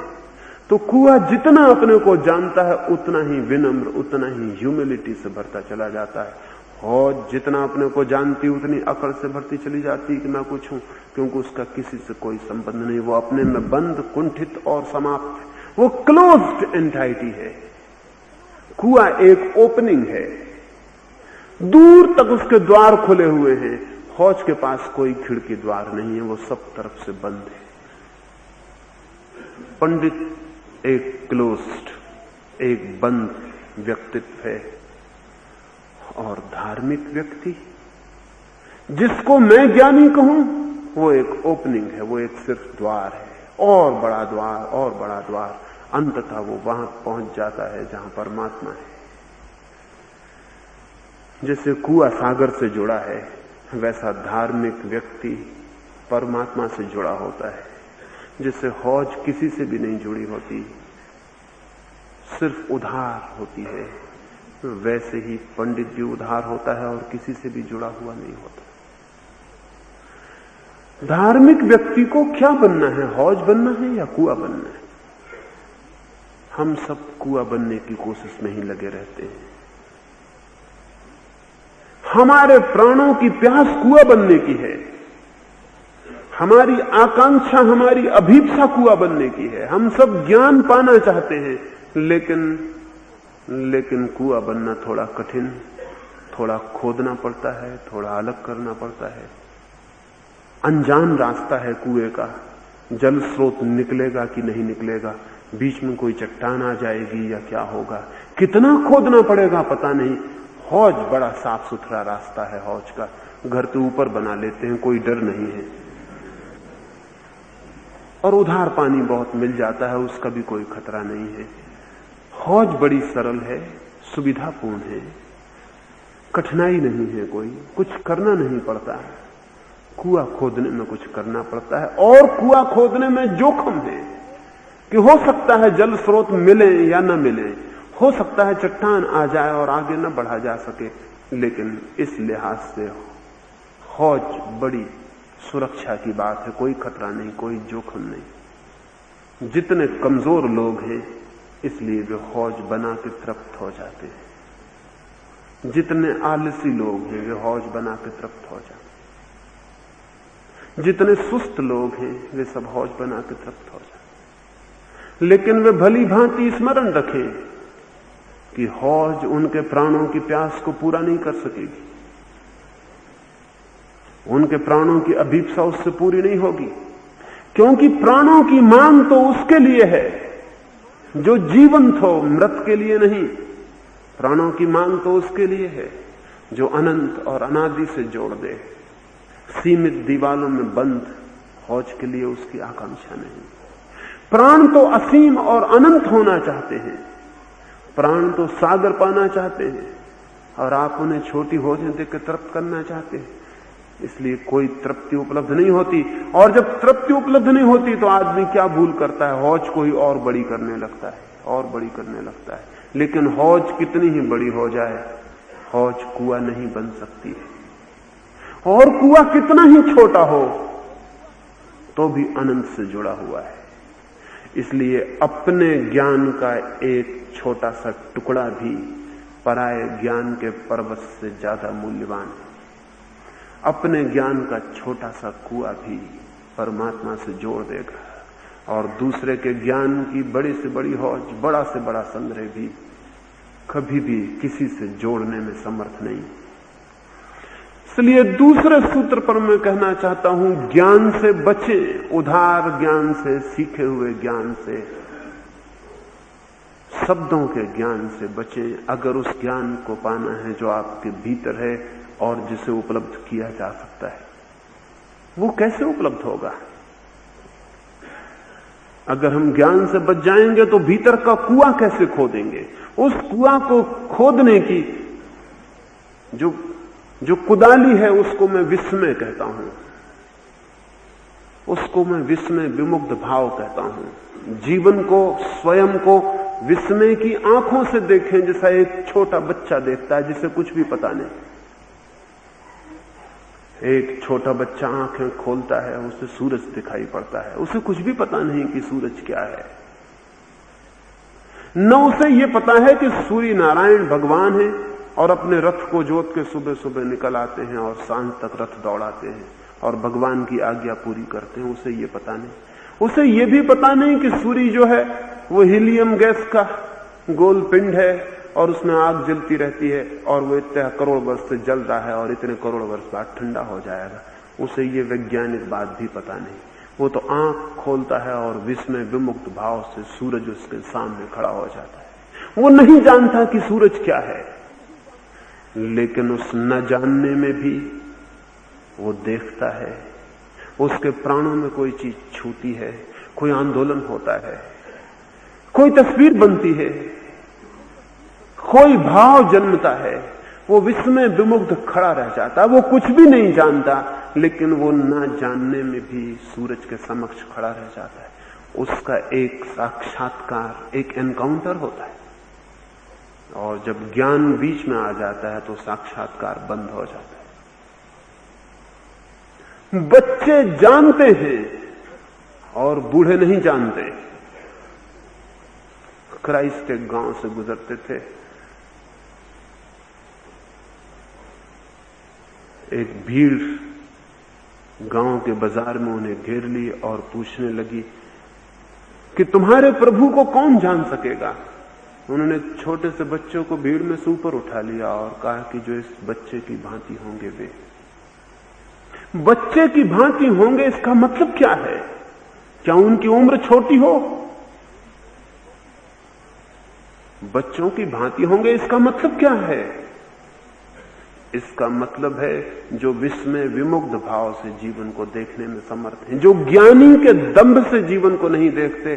तो कुआं जितना अपने को जानता है उतना ही विनम्र, उतना ही ह्यूमिलिटी से भरता चला जाता है। हौज जितना अपने को जानती उतनी अकड़ से भरती चली जाती है कि मैं कुछ हूं, क्योंकि उसका किसी से कोई संबंध नहीं। वो अपने में बंद, कुंठित और समाप्त है। वो क्लोज्ड एंटाइटी है। कुआं एक ओपनिंग है, दूर तक उसके द्वार खुले हुए हैं। हौज के पास कोई खिड़की द्वार नहीं है, वो सब तरफ से बंद है। पंडित एक क्लोज्ड, एक बंद व्यक्तित्व है। और धार्मिक व्यक्ति, जिसको मैं ज्ञानी कहूं, वो एक ओपनिंग है, वो एक सिर्फ द्वार है, और बड़ा द्वार, और बड़ा द्वार। अंततः वो वहां पहुंच जाता है जहां परमात्मा है। जैसे कुआं सागर से जुड़ा है, वैसा धार्मिक व्यक्ति परमात्मा से जुड़ा होता है। जिससे हौज किसी से भी नहीं जुड़ी होती, सिर्फ उधार होती है, वैसे ही पंडित भी उधार होता है और किसी से भी जुड़ा हुआ नहीं होता। धार्मिक व्यक्ति को क्या बनना है, हौज बनना है या कुआं बनना है? हम सब कुआं बनने की कोशिश में ही लगे रहते हैं। हमारे प्राणों की प्यास कुआं बनने की है, हमारी आकांक्षा, हमारी अभीप्सा कुआं बनने की है। हम सब ज्ञान पाना चाहते हैं, लेकिन कुआं बनना थोड़ा कठिन, थोड़ा खोदना पड़ता है, थोड़ा अलग करना पड़ता है। अनजान रास्ता है कुएं का। जल स्रोत निकलेगा कि नहीं निकलेगा, बीच में कोई चट्टान आ जाएगी या क्या होगा, कितना खोदना पड़ेगा पता नहीं। हौज बड़ा साफ सुथरा रास्ता है। हौज का घर के ऊपर बना लेते हैं, कोई डर नहीं है, और उधार पानी बहुत मिल जाता है, उसका भी कोई खतरा नहीं है। हौज बड़ी सरल है, सुविधापूर्ण है, कठिनाई नहीं है, कोई कुछ करना नहीं पड़ता। कुआं खोदने में कुछ करना पड़ता है, और कुआं खोदने में जोखिम है कि हो सकता है जल स्रोत मिले या न मिले, हो सकता है चट्टान आ जाए और आगे न बढ़ा जा सके। लेकिन इस लिहाज से हौज बड़ी सुरक्षा की बात है, कोई खतरा नहीं, कोई जोखिम नहीं। जितने कमजोर लोग हैं इसलिए वे हौज बना के तृप्त हो जाते हैं, जितने आलसी लोग हैं वे हौज बना के तृप्त हो जाते हैं, जितने सुस्त लोग हैं वे सब हौज बना के तृप्त हो जाते। लेकिन वे भली भांति स्मरण रखें कि हौज उनके प्राणों की प्यास को पूरा नहीं कर सकेगी, उनके प्राणों की अभीप्सा उससे पूरी नहीं होगी, क्योंकि प्राणों की मांग तो उसके लिए है जो जीवंत हो, मृत के लिए नहीं। प्राणों की मांग तो उसके लिए है जो अनंत और अनादि से जोड़ दे। सीमित दीवालों में बंद हौज के लिए उसकी आकांक्षा नहीं। प्राण तो असीम और अनंत होना चाहते हैं, प्राण तो सागर पाना चाहते हैं, और आप उन्हें छोटी हौजें देकर तृप्त करना चाहते हैं। इसलिए कोई तृप्ति उपलब्ध नहीं होती। और जब तृप्ति उपलब्ध नहीं होती तो आदमी क्या भूल करता है, हौज को ही और बड़ी करने लगता है, और बड़ी करने लगता है। लेकिन हौज कितनी ही बड़ी हो जाए, हौज कुआं नहीं बन सकती है। और कुआं कितना ही छोटा हो तो भी अनंत से जुड़ा हुआ है। इसलिए अपने ज्ञान का एक छोटा सा टुकड़ा भी पराये ज्ञान के पर्वत से ज्यादा मूल्यवान है। अपने ज्ञान का छोटा सा कुआं भी परमात्मा से जोड़ देगा, और दूसरे के ज्ञान की बड़ी से बड़ी हौज, बड़ा से बड़ा संग्रह भी कभी भी किसी से जोड़ने में समर्थ नहीं। इसलिए दूसरे सूत्र पर मैं कहना चाहता हूं, ज्ञान से बचें, उधार ज्ञान से, सीखे हुए ज्ञान से, शब्दों के ज्ञान से बचें। अगर उस ज्ञान को पाना है जो आपके भीतर है और जिसे उपलब्ध किया जा सकता है। वो कैसे उपलब्ध होगा? अगर हम ज्ञान से बच जाएंगे तो भीतर का कुआं कैसे खोदेंगे? उस कुआं को खोदने की जो कुदाली है उसको मैं विस्मय कहता हूं, उसको मैं विस्मय विमुग्ध भाव कहता हूं। जीवन को, स्वयं को विस्मय की आंखों से देखें, जैसा एक छोटा बच्चा देखता है जिसे कुछ भी पता नहीं। एक छोटा बच्चा आंखें खोलता है, उसे सूरज दिखाई पड़ता है, उसे कुछ भी पता नहीं कि सूरज क्या है। न उसे यह पता है कि सूर्य नारायण भगवान है और अपने रथ को जोत के सुबह सुबह निकल आते हैं और सांझ तक रथ दौड़ाते हैं और भगवान की आज्ञा पूरी करते हैं। उसे ये पता नहीं। उसे ये भी पता नहीं कि सूर्य जो है वो हीलियम गैस का गोल पिंड है और उसमें आग जलती रहती है और वो इतने करोड़ वर्ष से जल रहा है और इतने करोड़ वर्ष बाद ठंडा हो जाएगा। उसे ये वैज्ञानिक बात भी पता नहीं। वो तो आंख खोलता है और विस्मय विमुक्त भाव से सूरज उसके सामने खड़ा हो जाता है। वो नहीं जानता कि सूरज क्या है, लेकिन उस न जानने में भी वो देखता है। उसके प्राणों में कोई चीज छूती है, कोई आंदोलन होता है, कोई तस्वीर बनती है, कोई भाव जन्मता है। वो विस्मय विमुग्ध खड़ा रह जाता है। वो कुछ भी नहीं जानता, लेकिन वो ना जानने में भी सूरज के समक्ष खड़ा रह जाता है। उसका एक साक्षात्कार, एक एनकाउंटर होता है। और जब ज्ञान बीच में आ जाता है तो साक्षात्कार बंद हो जाता है। बच्चे जानते हैं और बूढ़े नहीं जानते। क्राइस्ट एक गांव से गुजरते थे। एक भीड़ गांव के बाजार में उन्हें घेर ली और पूछने लगी कि तुम्हारे प्रभु को कौन जान सकेगा? उन्होंने छोटे से बच्चों को भीड़ में से ऊपर उठा लिया और कहा कि जो इस बच्चे की भांति होंगे वे। बच्चे की भांति होंगे, इसका मतलब क्या है? क्या उनकी उम्र छोटी हो? बच्चों की भांति होंगे, इसका मतलब क्या है? इसका मतलब है जो विस्मय विमुग्ध भाव से जीवन को देखने में समर्थ हैं, जो ज्ञानी के दंभ से जीवन को नहीं देखते,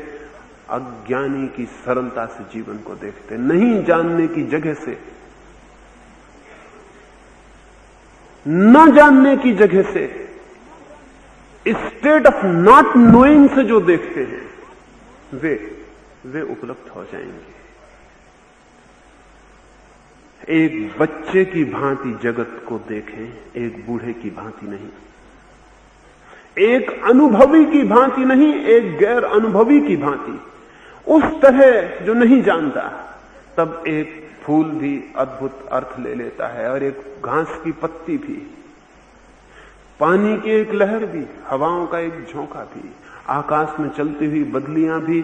अज्ञानी की सरलता से जीवन को देखते, नहीं जानने की जगह से, न जानने की जगह से, स्टेट ऑफ नॉट नोइंग से जो देखते हैं वे उपलब्ध हो जाएंगे। एक बच्चे की भांति जगत को देखें, एक बूढ़े की भांति नहीं, एक अनुभवी की भांति नहीं, एक गैर अनुभवी की भांति। उस तरह जो नहीं जानता, तब एक फूल भी अद्भुत अर्थ ले लेता है और एक घास की पत्ती भी, पानी की एक लहर भी, हवाओं का एक झोंका भी, आकाश में चलती हुई बदलियां भी,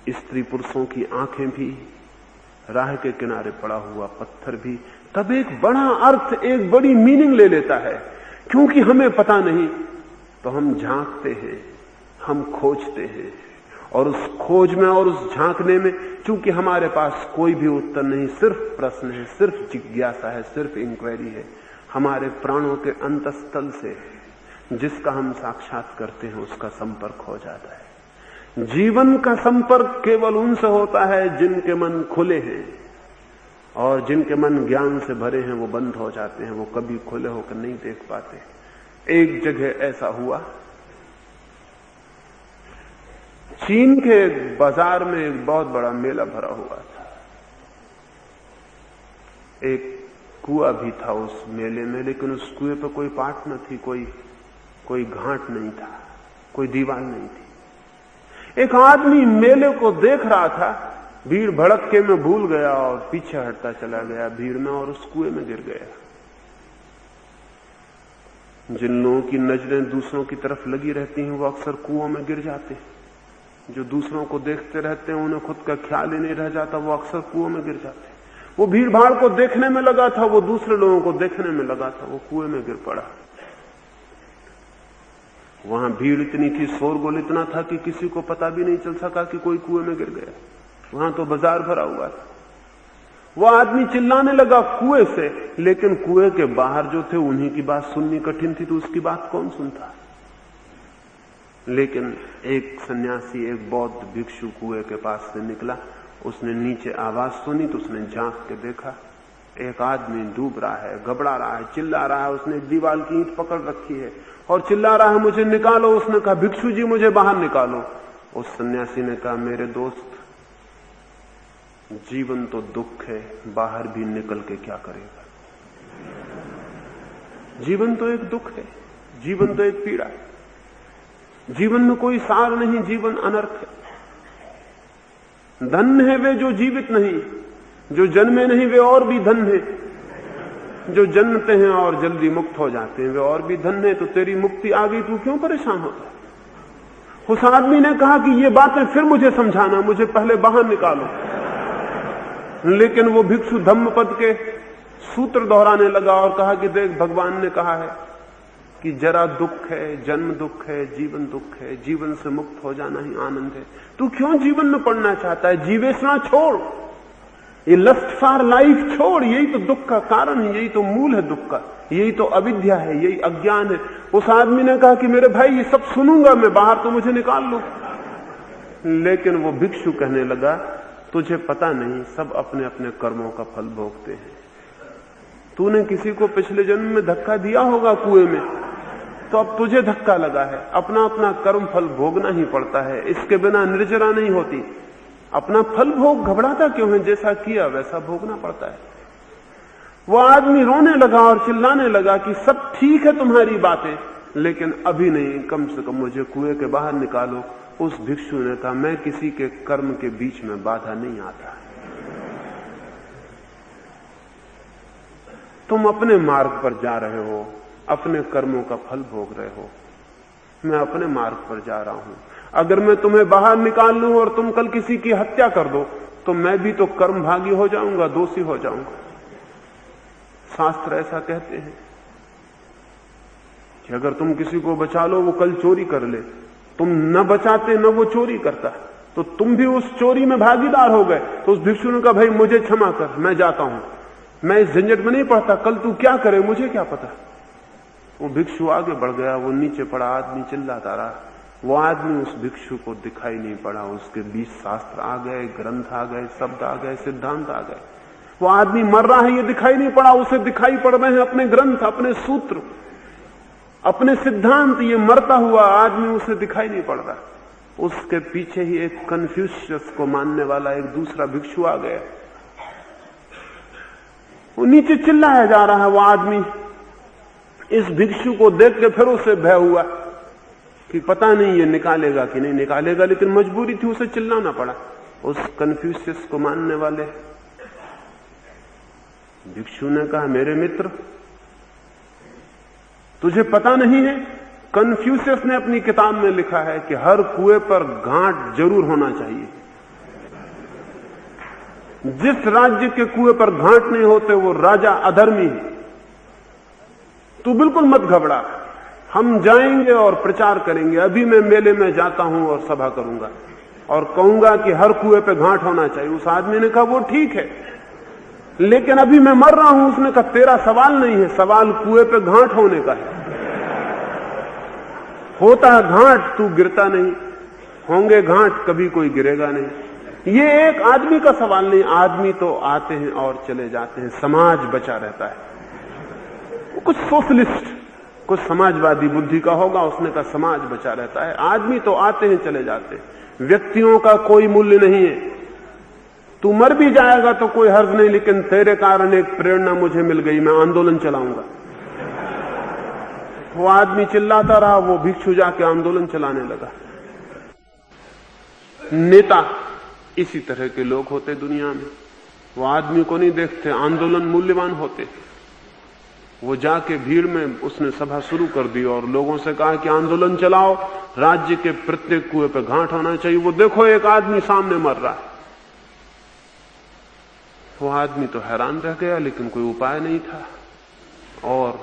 स्त्री पुरुषों की आंखें भी, राह के किनारे पड़ा हुआ पत्थर भी, तब एक बड़ा अर्थ, एक बड़ी मीनिंग ले लेता है। क्योंकि हमें पता नहीं तो हम झांकते हैं, हम खोजते हैं, और उस खोज में और उस झांकने में चूंकि हमारे पास कोई भी उत्तर नहीं, सिर्फ प्रश्न है, सिर्फ जिज्ञासा है, सिर्फ इंक्वायरी है, हमारे प्राणों के अंतस्थल से जिसका हम साक्षात करते हैं उसका संपर्क हो जाता है। जीवन का संपर्क केवल उनसे होता है जिनके मन खुले हैं, और जिनके मन ज्ञान से भरे हैं वो बंद हो जाते हैं, वो कभी खुले होकर नहीं देख पाते। एक जगह ऐसा हुआ, चीन के बाजार में एक बहुत बड़ा मेला भरा हुआ था। एक कुआं भी था उस मेले में, लेकिन उस कुएं पर कोई पाट न थी, कोई घाट नहीं था, कोई दीवार नहीं थी। एक आदमी मेले को देख रहा था, भीड़ भड़के में भूल गया और पीछे हटता चला गया भीड़ में और उस कुएं में गिर गया। जिन लोगों की नजरें दूसरों की तरफ लगी रहती हैं वो अक्सर कुओं में गिर जाते हैं। जो दूसरों को देखते रहते हैं उन्हें खुद का ख्याल ही नहीं रह जाता, वो अक्सर कुओं में गिर जाते हैं। वो भीड़ भाड़ को देखने में लगा था, वो दूसरे लोगों को देखने में लगा था, वो कुएं में गिर पड़ा। वहां भीड़ इतनी थी, शोरगुल इतना था कि किसी को पता भी नहीं चल सका कि कोई कुएं में गिर गया। वहां तो बाजार भरा हुआ था। वो आदमी चिल्लाने लगा कुएं से, लेकिन कुएं के बाहर जो थे उन्हीं की बात सुननी कठिन थी, तो उसकी बात कौन सुनता। लेकिन एक सन्यासी, एक बौद्ध भिक्षु कुएं के पास से निकला। उसने नीचे आवाज सुनी तो उसने झांक के देखा, एक आदमी डूब रहा है, घबरा रहा है, चिल्ला रहा है। उसने दीवार की ईंट पकड़ रखी है और चिल्ला रहा है, मुझे निकालो। उसने कहा, भिक्षु जी मुझे बाहर निकालो। उस सन्यासी ने कहा, मेरे दोस्त, जीवन तो दुख है, बाहर भी निकल के क्या करेगा। जीवन तो एक दुख है, जीवन तो एक पीड़ा है, जीवन में कोई सार नहीं, जीवन अनर्थ है। धन्य है वे जो जीवित नहीं, जो जन्मे नहीं वे और भी धन्य है। जो जन्मते हैं और जल्दी मुक्त हो जाते हैं वे और भी धन्य है। तो तेरी मुक्ति आ गई, तू क्यों परेशान होता है। उस आदमी ने कहा कि ये बातें फिर मुझे समझाना, मुझे पहले बाहर निकालो। लेकिन वो भिक्षु धम्मपद के सूत्र दोहराने लगा और कहा कि देख, भगवान ने कहा है कि जरा दुख है, जन्म दुख है, जीवन दुख है, जीवन से मुक्त हो जाना ही आनंद है। तू क्यों जीवन में पड़ना चाहता है। जीवेशना छोड़, ये लस्ट फॉर लाइफ छोड़। यही तो दुख का कारण है, यही तो मूल है दुख का, यही तो अविद्या है, यही अज्ञान है। उस आदमी ने कहा कि मेरे भाई ये सब सुनूंगा मैं, बाहर तो मुझे निकाल लो। लेकिन वो भिक्षु कहने लगा, तुझे पता नहीं, सब अपने अपने कर्मों का फल भोगते हैं। तूने किसी को पिछले जन्म में धक्का दिया होगा कुएं में, तो अब तुझे धक्का लगा है। अपना अपना कर्म फल भोगना ही पड़ता है, इसके बिना निर्जरा नहीं होती। अपना फल भोग घबराता क्यों है, जैसा किया वैसा भोगना पड़ता है। वो आदमी रोने लगा और चिल्लाने लगा कि सब ठीक है तुम्हारी बातें, लेकिन अभी नहीं, कम से कम मुझे कुएं के बाहर निकालो। उस भिक्षु ने कहा, मैं किसी के कर्म के बीच में बाधा नहीं आता। तुम अपने मार्ग पर जा रहे हो, अपने कर्मों का फल भोग रहे हो, मैं अपने मार्ग पर जा रहा हूं। अगर मैं तुम्हें बाहर निकाल लूं और तुम कल किसी की हत्या कर दो तो मैं भी तो कर्म भागी हो जाऊंगा, दोषी हो जाऊंगा। शास्त्र ऐसा कहते हैं कि अगर तुम किसी को बचा लो, वो कल चोरी कर ले, तुम न बचाते न वो चोरी करता, तो तुम भी उस चोरी में भागीदार हो गए। तो उस भिक्षु ने कहा, भाई मुझे क्षमा कर, मैं जाता हूं, मैं इस झंझट में नहीं पड़ता, कल तू क्या करे मुझे क्या पता। वो भिक्षु आगे बढ़ गया, वो नीचे पड़ा आदमी चिल्लाता रहा। वो आदमी उस भिक्षु को दिखाई नहीं पड़ा, उसके बीच शास्त्र आ गए, ग्रंथ आ गए, शब्द आ गए, सिद्धांत आ गए। वो आदमी मर रहा है ये दिखाई नहीं पड़ा, उसे दिखाई पड़ रहे हैं अपने ग्रंथ, अपने सूत्र, अपने सिद्धांत। ये मरता हुआ आदमी उसे दिखाई नहीं पड़ रहा। उसके पीछे ही एक कन्फ्यूशियस को मानने वाला एक दूसरा भिक्षु आ गया। वो नीचे चिल्लाया जा रहा है। वो आदमी इस भिक्षु को देख के फिर उसे भय हुआ कि पता नहीं ये निकालेगा कि नहीं निकालेगा, लेकिन मजबूरी थी, उसे चिल्लाना पड़ा। उस कन्फ्यूशियस को मानने वाले भिक्षु ने कहा, मेरे मित्र, तुझे पता नहीं है, कन्फ्यूशियस ने अपनी किताब में लिखा है कि हर कुएं पर घाट जरूर होना चाहिए। जिस राज्य के कुएं पर घाट नहीं होते वो राजा अधर्मी है। तू बिल्कुल मत घबरा, हम जाएंगे और प्रचार करेंगे। अभी मैं मेले में जाता हूं और सभा करूंगा और कहूंगा कि हर कुएं पे घाट होना चाहिए। उस आदमी ने कहा, वो ठीक है, लेकिन अभी मैं मर रहा हूं। उसने कहा, तेरा सवाल नहीं है, सवाल कुएं पे घाट होने का है। होता है घाट, तू गिरता नहीं, होंगे घाट, कभी कोई गिरेगा नहीं। ये एक आदमी का सवाल नहीं, आदमी तो आते हैं और चले जाते हैं, समाज बचा रहता है। कुछ सोशलिस्ट कुछ समाजवादी बुद्धि का होगा, उसने कहा समाज बचा रहता है। आदमी तो आते हैं चले जाते हैं, व्यक्तियों का कोई मूल्य नहीं है। तू मर भी जाएगा तो कोई हर्ज नहीं, लेकिन तेरे कारण एक प्रेरणा मुझे मिल गई, मैं आंदोलन चलाऊंगा। वो आदमी चिल्लाता रहा, वो भिक्षु जाके आंदोलन चलाने लगा। नेता इसी तरह के लोग होते दुनिया में। वो आदमी को नहीं देखते, आंदोलन मूल्यवान होते। वो जाके भीड़ में उसने सभा शुरू कर दी और लोगों से कहा कि आंदोलन चलाओ, राज्य के प्रत्येक कुएं पे घाट होना चाहिए। वो देखो एक आदमी सामने मर रहा है। वो आदमी तो हैरान रह गया, लेकिन कोई उपाय नहीं था। और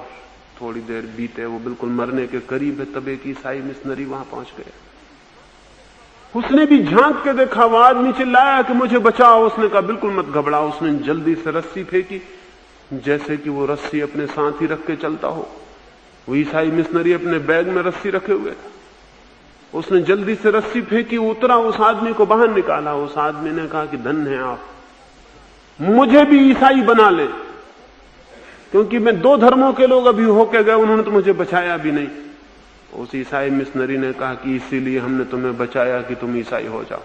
थोड़ी देर बीते, वो बिल्कुल मरने के करीब है, तब एक ईसाई मिशनरी वहां पहुंच गया। उसने भी झांक के देखा, वो आदमी चिल्लाया कि मुझे बचाओ। उसने कहा बिल्कुल मत घबराओ। उसने जल्दी से रस्सी फेंकी, जैसे कि वो रस्सी अपने साथ ही रख के चलता हो। वो ईसाई मिशनरी अपने बैग में रस्सी रखे हुए था। उसने जल्दी से रस्सी फेंकी, उतरा, उस आदमी को बाहर निकाला। उस आदमी ने कहा कि धन्य है आप, मुझे भी ईसाई बना ले, क्योंकि मैं 2 धर्मों के लोग अभी होके गए, उन्होंने तो मुझे बचाया भी नहीं। उस ईसाई मिशनरी ने कहा कि इसीलिए हमने तुम्हें बचाया कि तुम ईसाई हो जाओ,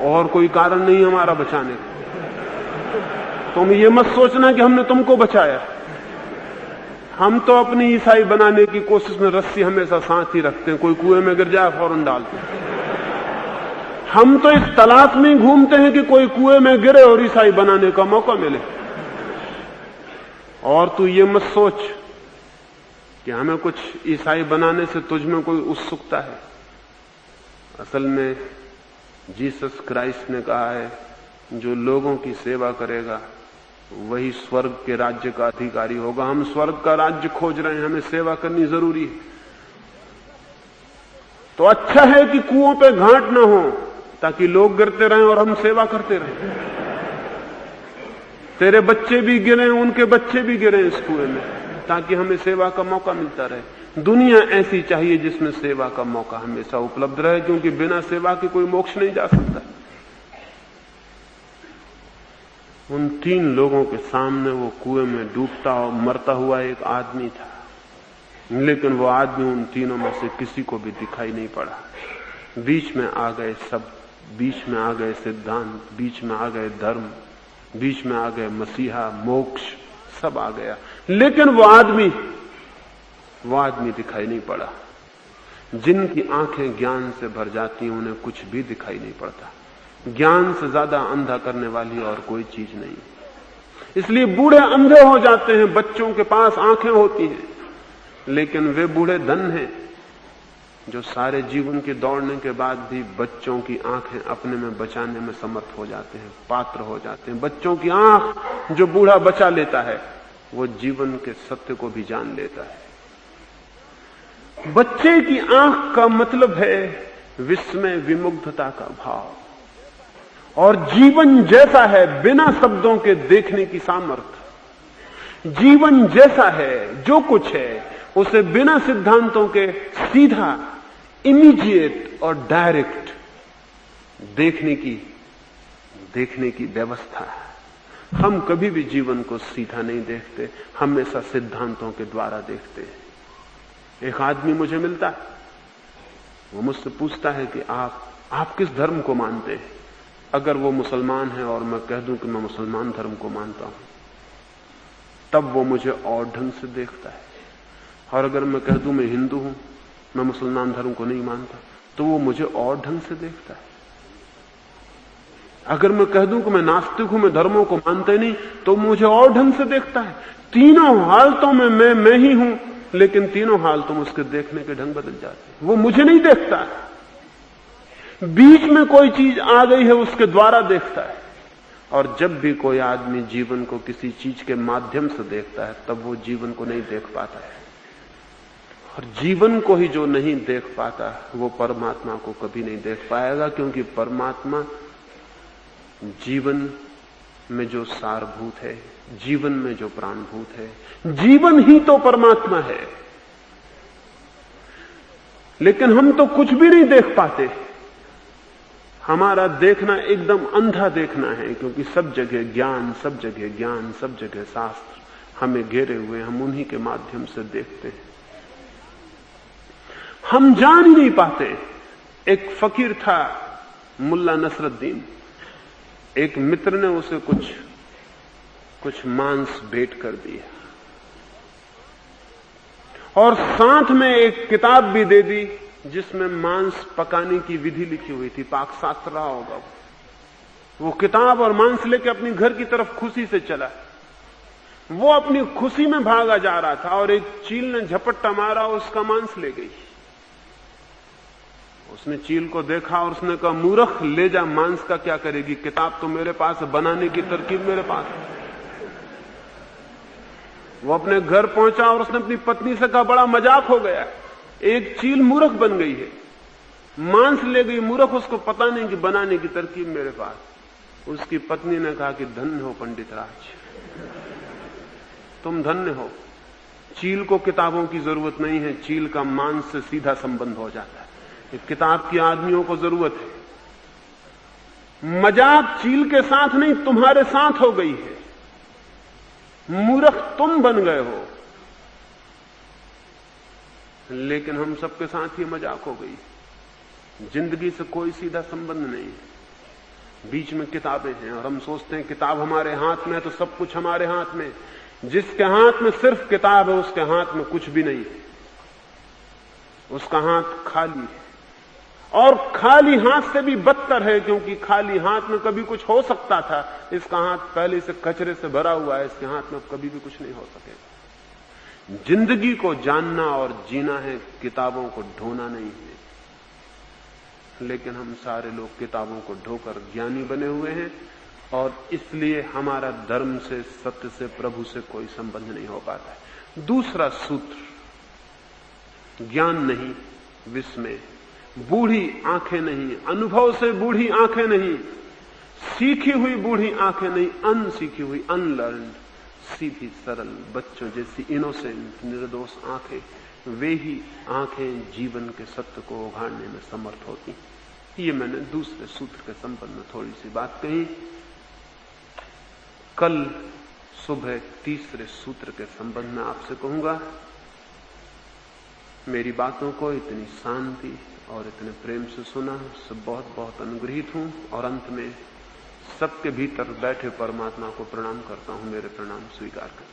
और कोई कारण नहीं हमारा बचाने का। तुम ये मत सोचना कि हमने तुमको बचाया। हम तो अपनी ईसाई बनाने की कोशिश में रस्सी हमेशा साथ ही रखते हैं, कोई कुएं में गिर जाए फौरन डालते हैं। हम तो इस तलाश में घूमते हैं कि कोई कुएं में गिरे और ईसाई बनाने का मौका मिले। और तू ये मत सोच कि हमें कुछ ईसाई बनाने से तुझ में कोई उत्सुकता है। असल में जीसस क्राइस्ट ने कहा है, जो लोगों की सेवा करेगा वही स्वर्ग के राज्य का अधिकारी होगा। हम स्वर्ग का राज्य खोज रहे हैं, हमें सेवा करनी जरूरी है। तो अच्छा है कि कुओं पे घाट ना हो, ताकि लोग गिरते रहें और हम सेवा करते रहें। तेरे बच्चे भी गिरे, उनके बच्चे भी गिरे इस कुएं में, ताकि हमें सेवा का मौका मिलता रहे। दुनिया ऐसी चाहिए जिसमें सेवा का मौका हमेशा उपलब्ध रहे, क्योंकि बिना सेवा के कोई मोक्ष नहीं जा सकता। उन 3 लोगों के सामने वो कुएं में डूबता और मरता हुआ एक आदमी था, लेकिन वो आदमी उन तीनों में से किसी को भी दिखाई नहीं पड़ा। बीच में आ गए सब, बीच में आ गए सिद्धांत, बीच में आ गए धर्म, बीच में आ गए मसीहा, मोक्ष, सब आ गया, लेकिन वो आदमी दिखाई नहीं पड़ा। जिनकी आंखें ज्ञान से भर जाती हैं उन्हें कुछ भी दिखाई नहीं पड़ता। ज्ञान से ज्यादा अंधा करने वाली और कोई चीज नहीं। इसलिए बूढ़े अंधे हो जाते हैं। बच्चों के पास आंखें होती हैं, लेकिन वे बूढ़े धन हैं जो सारे जीवन के दौड़ने के बाद भी बच्चों की आंखें अपने में बचाने में समर्थ हो जाते हैं, पात्र हो जाते हैं। बच्चों की आंख जो बूढ़ा बचा लेता है, वो जीवन के सत्य को भी जान लेता है। बच्चे की आंख का मतलब है विस्मय, विमुग्धता का भाव, और जीवन जैसा है बिना शब्दों के देखने की सामर्थ्य। जीवन जैसा है, जो कुछ है, उसे बिना सिद्धांतों के सीधा, इमीडिएट और डायरेक्ट देखने की व्यवस्था है। हम कभी भी जीवन को सीधा नहीं देखते, हमेशा सिद्धांतों के द्वारा देखते हैं। एक आदमी मुझे मिलता है, वो मुझसे पूछता है कि आप किस धर्म को मानते हैं। अगर वो मुसलमान है और मैं कह दूं कि मैं मुसलमान धर्म को मानता हूं, तब वो मुझे और ढंग से देखता है। और अगर मैं कह दूं मैं हिंदू हूं, मैं मुसलमान धर्म को नहीं मानता, तो वो मुझे और ढंग से देखता है। अगर मैं कह दूं कि मैं नास्तिक हूं, मैं धर्मों को मानता नहीं, तो मुझे और ढंग से देखता है। तीनों हालतों में मैं ही हूं, लेकिन तीनों हालतों में उसके देखने के ढंग बदल जाते हैं। वो मुझे नहीं देखता, बीच में कोई चीज आ गई है, उसके द्वारा देखता है। और जब भी कोई आदमी जीवन को किसी चीज के माध्यम से देखता है, तब वो जीवन को नहीं देख पाता है। और जीवन को ही जो नहीं देख पाता, वो परमात्मा को कभी नहीं देख पाएगा, क्योंकि परमात्मा जीवन में जो सारभूत है, जीवन में जो प्राणभूत है, जीवन ही तो परमात्मा है। लेकिन हम तो कुछ भी नहीं देख पाते। हमारा देखना एकदम अंधा देखना है, क्योंकि सब जगह ज्ञान, सब जगह ज्ञान, सब जगह शास्त्र। हमें घेरे हुए, हम उन्हीं के माध्यम से देखते हैं। हम जान ही नहीं पाते। एक फकीर था मुल्ला नसरुद्दीन, एक मित्र ने उसे कुछ मांस भेंट कर दिया और साथ में एक किताब भी दे दी जिसमें मांस पकाने की विधि लिखी हुई थी। पाक शास्त्र रहा होगा। वो किताब और मांस लेके अपनी घर की तरफ खुशी से चला। वो अपनी खुशी में भागा जा रहा था और एक चील ने झपट्टा मारा, उसका मांस ले गई। उसने चील को देखा और उसने कहा, मूर्ख, ले जा, मांस का क्या करेगी? किताब तो मेरे पास है, बनाने की तरकीब मेरे पास है। वो अपने घर पहुंचा और उसने अपनी पत्नी से कहा, बड़ा मजाक हो गया, एक चील मूर्ख बन गई है, मांस ले गई मूर्ख, उसको पता नहीं कि बनाने की तरकीब मेरे पास। उसकी पत्नी ने कहा कि धन्य हो पंडित राज, तुम धन्य हो। चील को किताबों की जरूरत नहीं है, चील का मांस से सीधा संबंध हो जाता है। किताब की आदमियों को जरूरत है। मजाक चील के साथ नहीं, तुम्हारे साथ हो गई है। मूर्ख तुम बन गए हो, लेकिन हम सबके साथ ही मजाक हो गई। जिंदगी से कोई सीधा संबंध नहीं है, बीच में किताबें हैं और हम सोचते हैं किताब हमारे हाथ में है तो सब कुछ हमारे हाथ में। जिसके हाथ में सिर्फ किताब है उसके हाथ में कुछ भी नहीं है, उसका हाथ खाली है। और खाली हाथ से भी बदतर है, क्योंकि खाली हाथ में कभी कुछ हो सकता था, इसका हाथ पहले से कचरे से भरा हुआ है, इसके हाथ में कभी भी कुछ नहीं हो सकेगा। जिंदगी को जानना और जीना है, किताबों को ढोना नहीं है। लेकिन हम सारे लोग किताबों को ढोकर ज्ञानी बने हुए हैं और इसलिए हमारा धर्म से, सत्य से, प्रभु से कोई संबंध नहीं हो पाता है। दूसरा सूत्र, ज्ञान नहीं, विस्मय। बूढ़ी आंखें नहीं, अनुभव से बूढ़ी आंखें नहीं, सीखी हुई बूढ़ी आंखें नहीं, अनसीखी हुई, अनलर्न्ड, सीधी सरल बच्चों जैसी इनोसेंट निर्दोष आंखें, वे ही आंखें जीवन के सत्य को उघाड़ने में समर्थ होती। ये मैंने दूसरे सूत्र के संबंध में थोड़ी सी बात कही। कल सुबह तीसरे सूत्र के संबंध में आपसे कहूंगा। मेरी बातों को इतनी शांति और इतने प्रेम से सुना, सब बहुत बहुत अनुग्रहित हूं। और अंत में सबके भीतर बैठे परमात्मा को प्रणाम करता हूं। मेरे प्रणाम स्वीकार करें।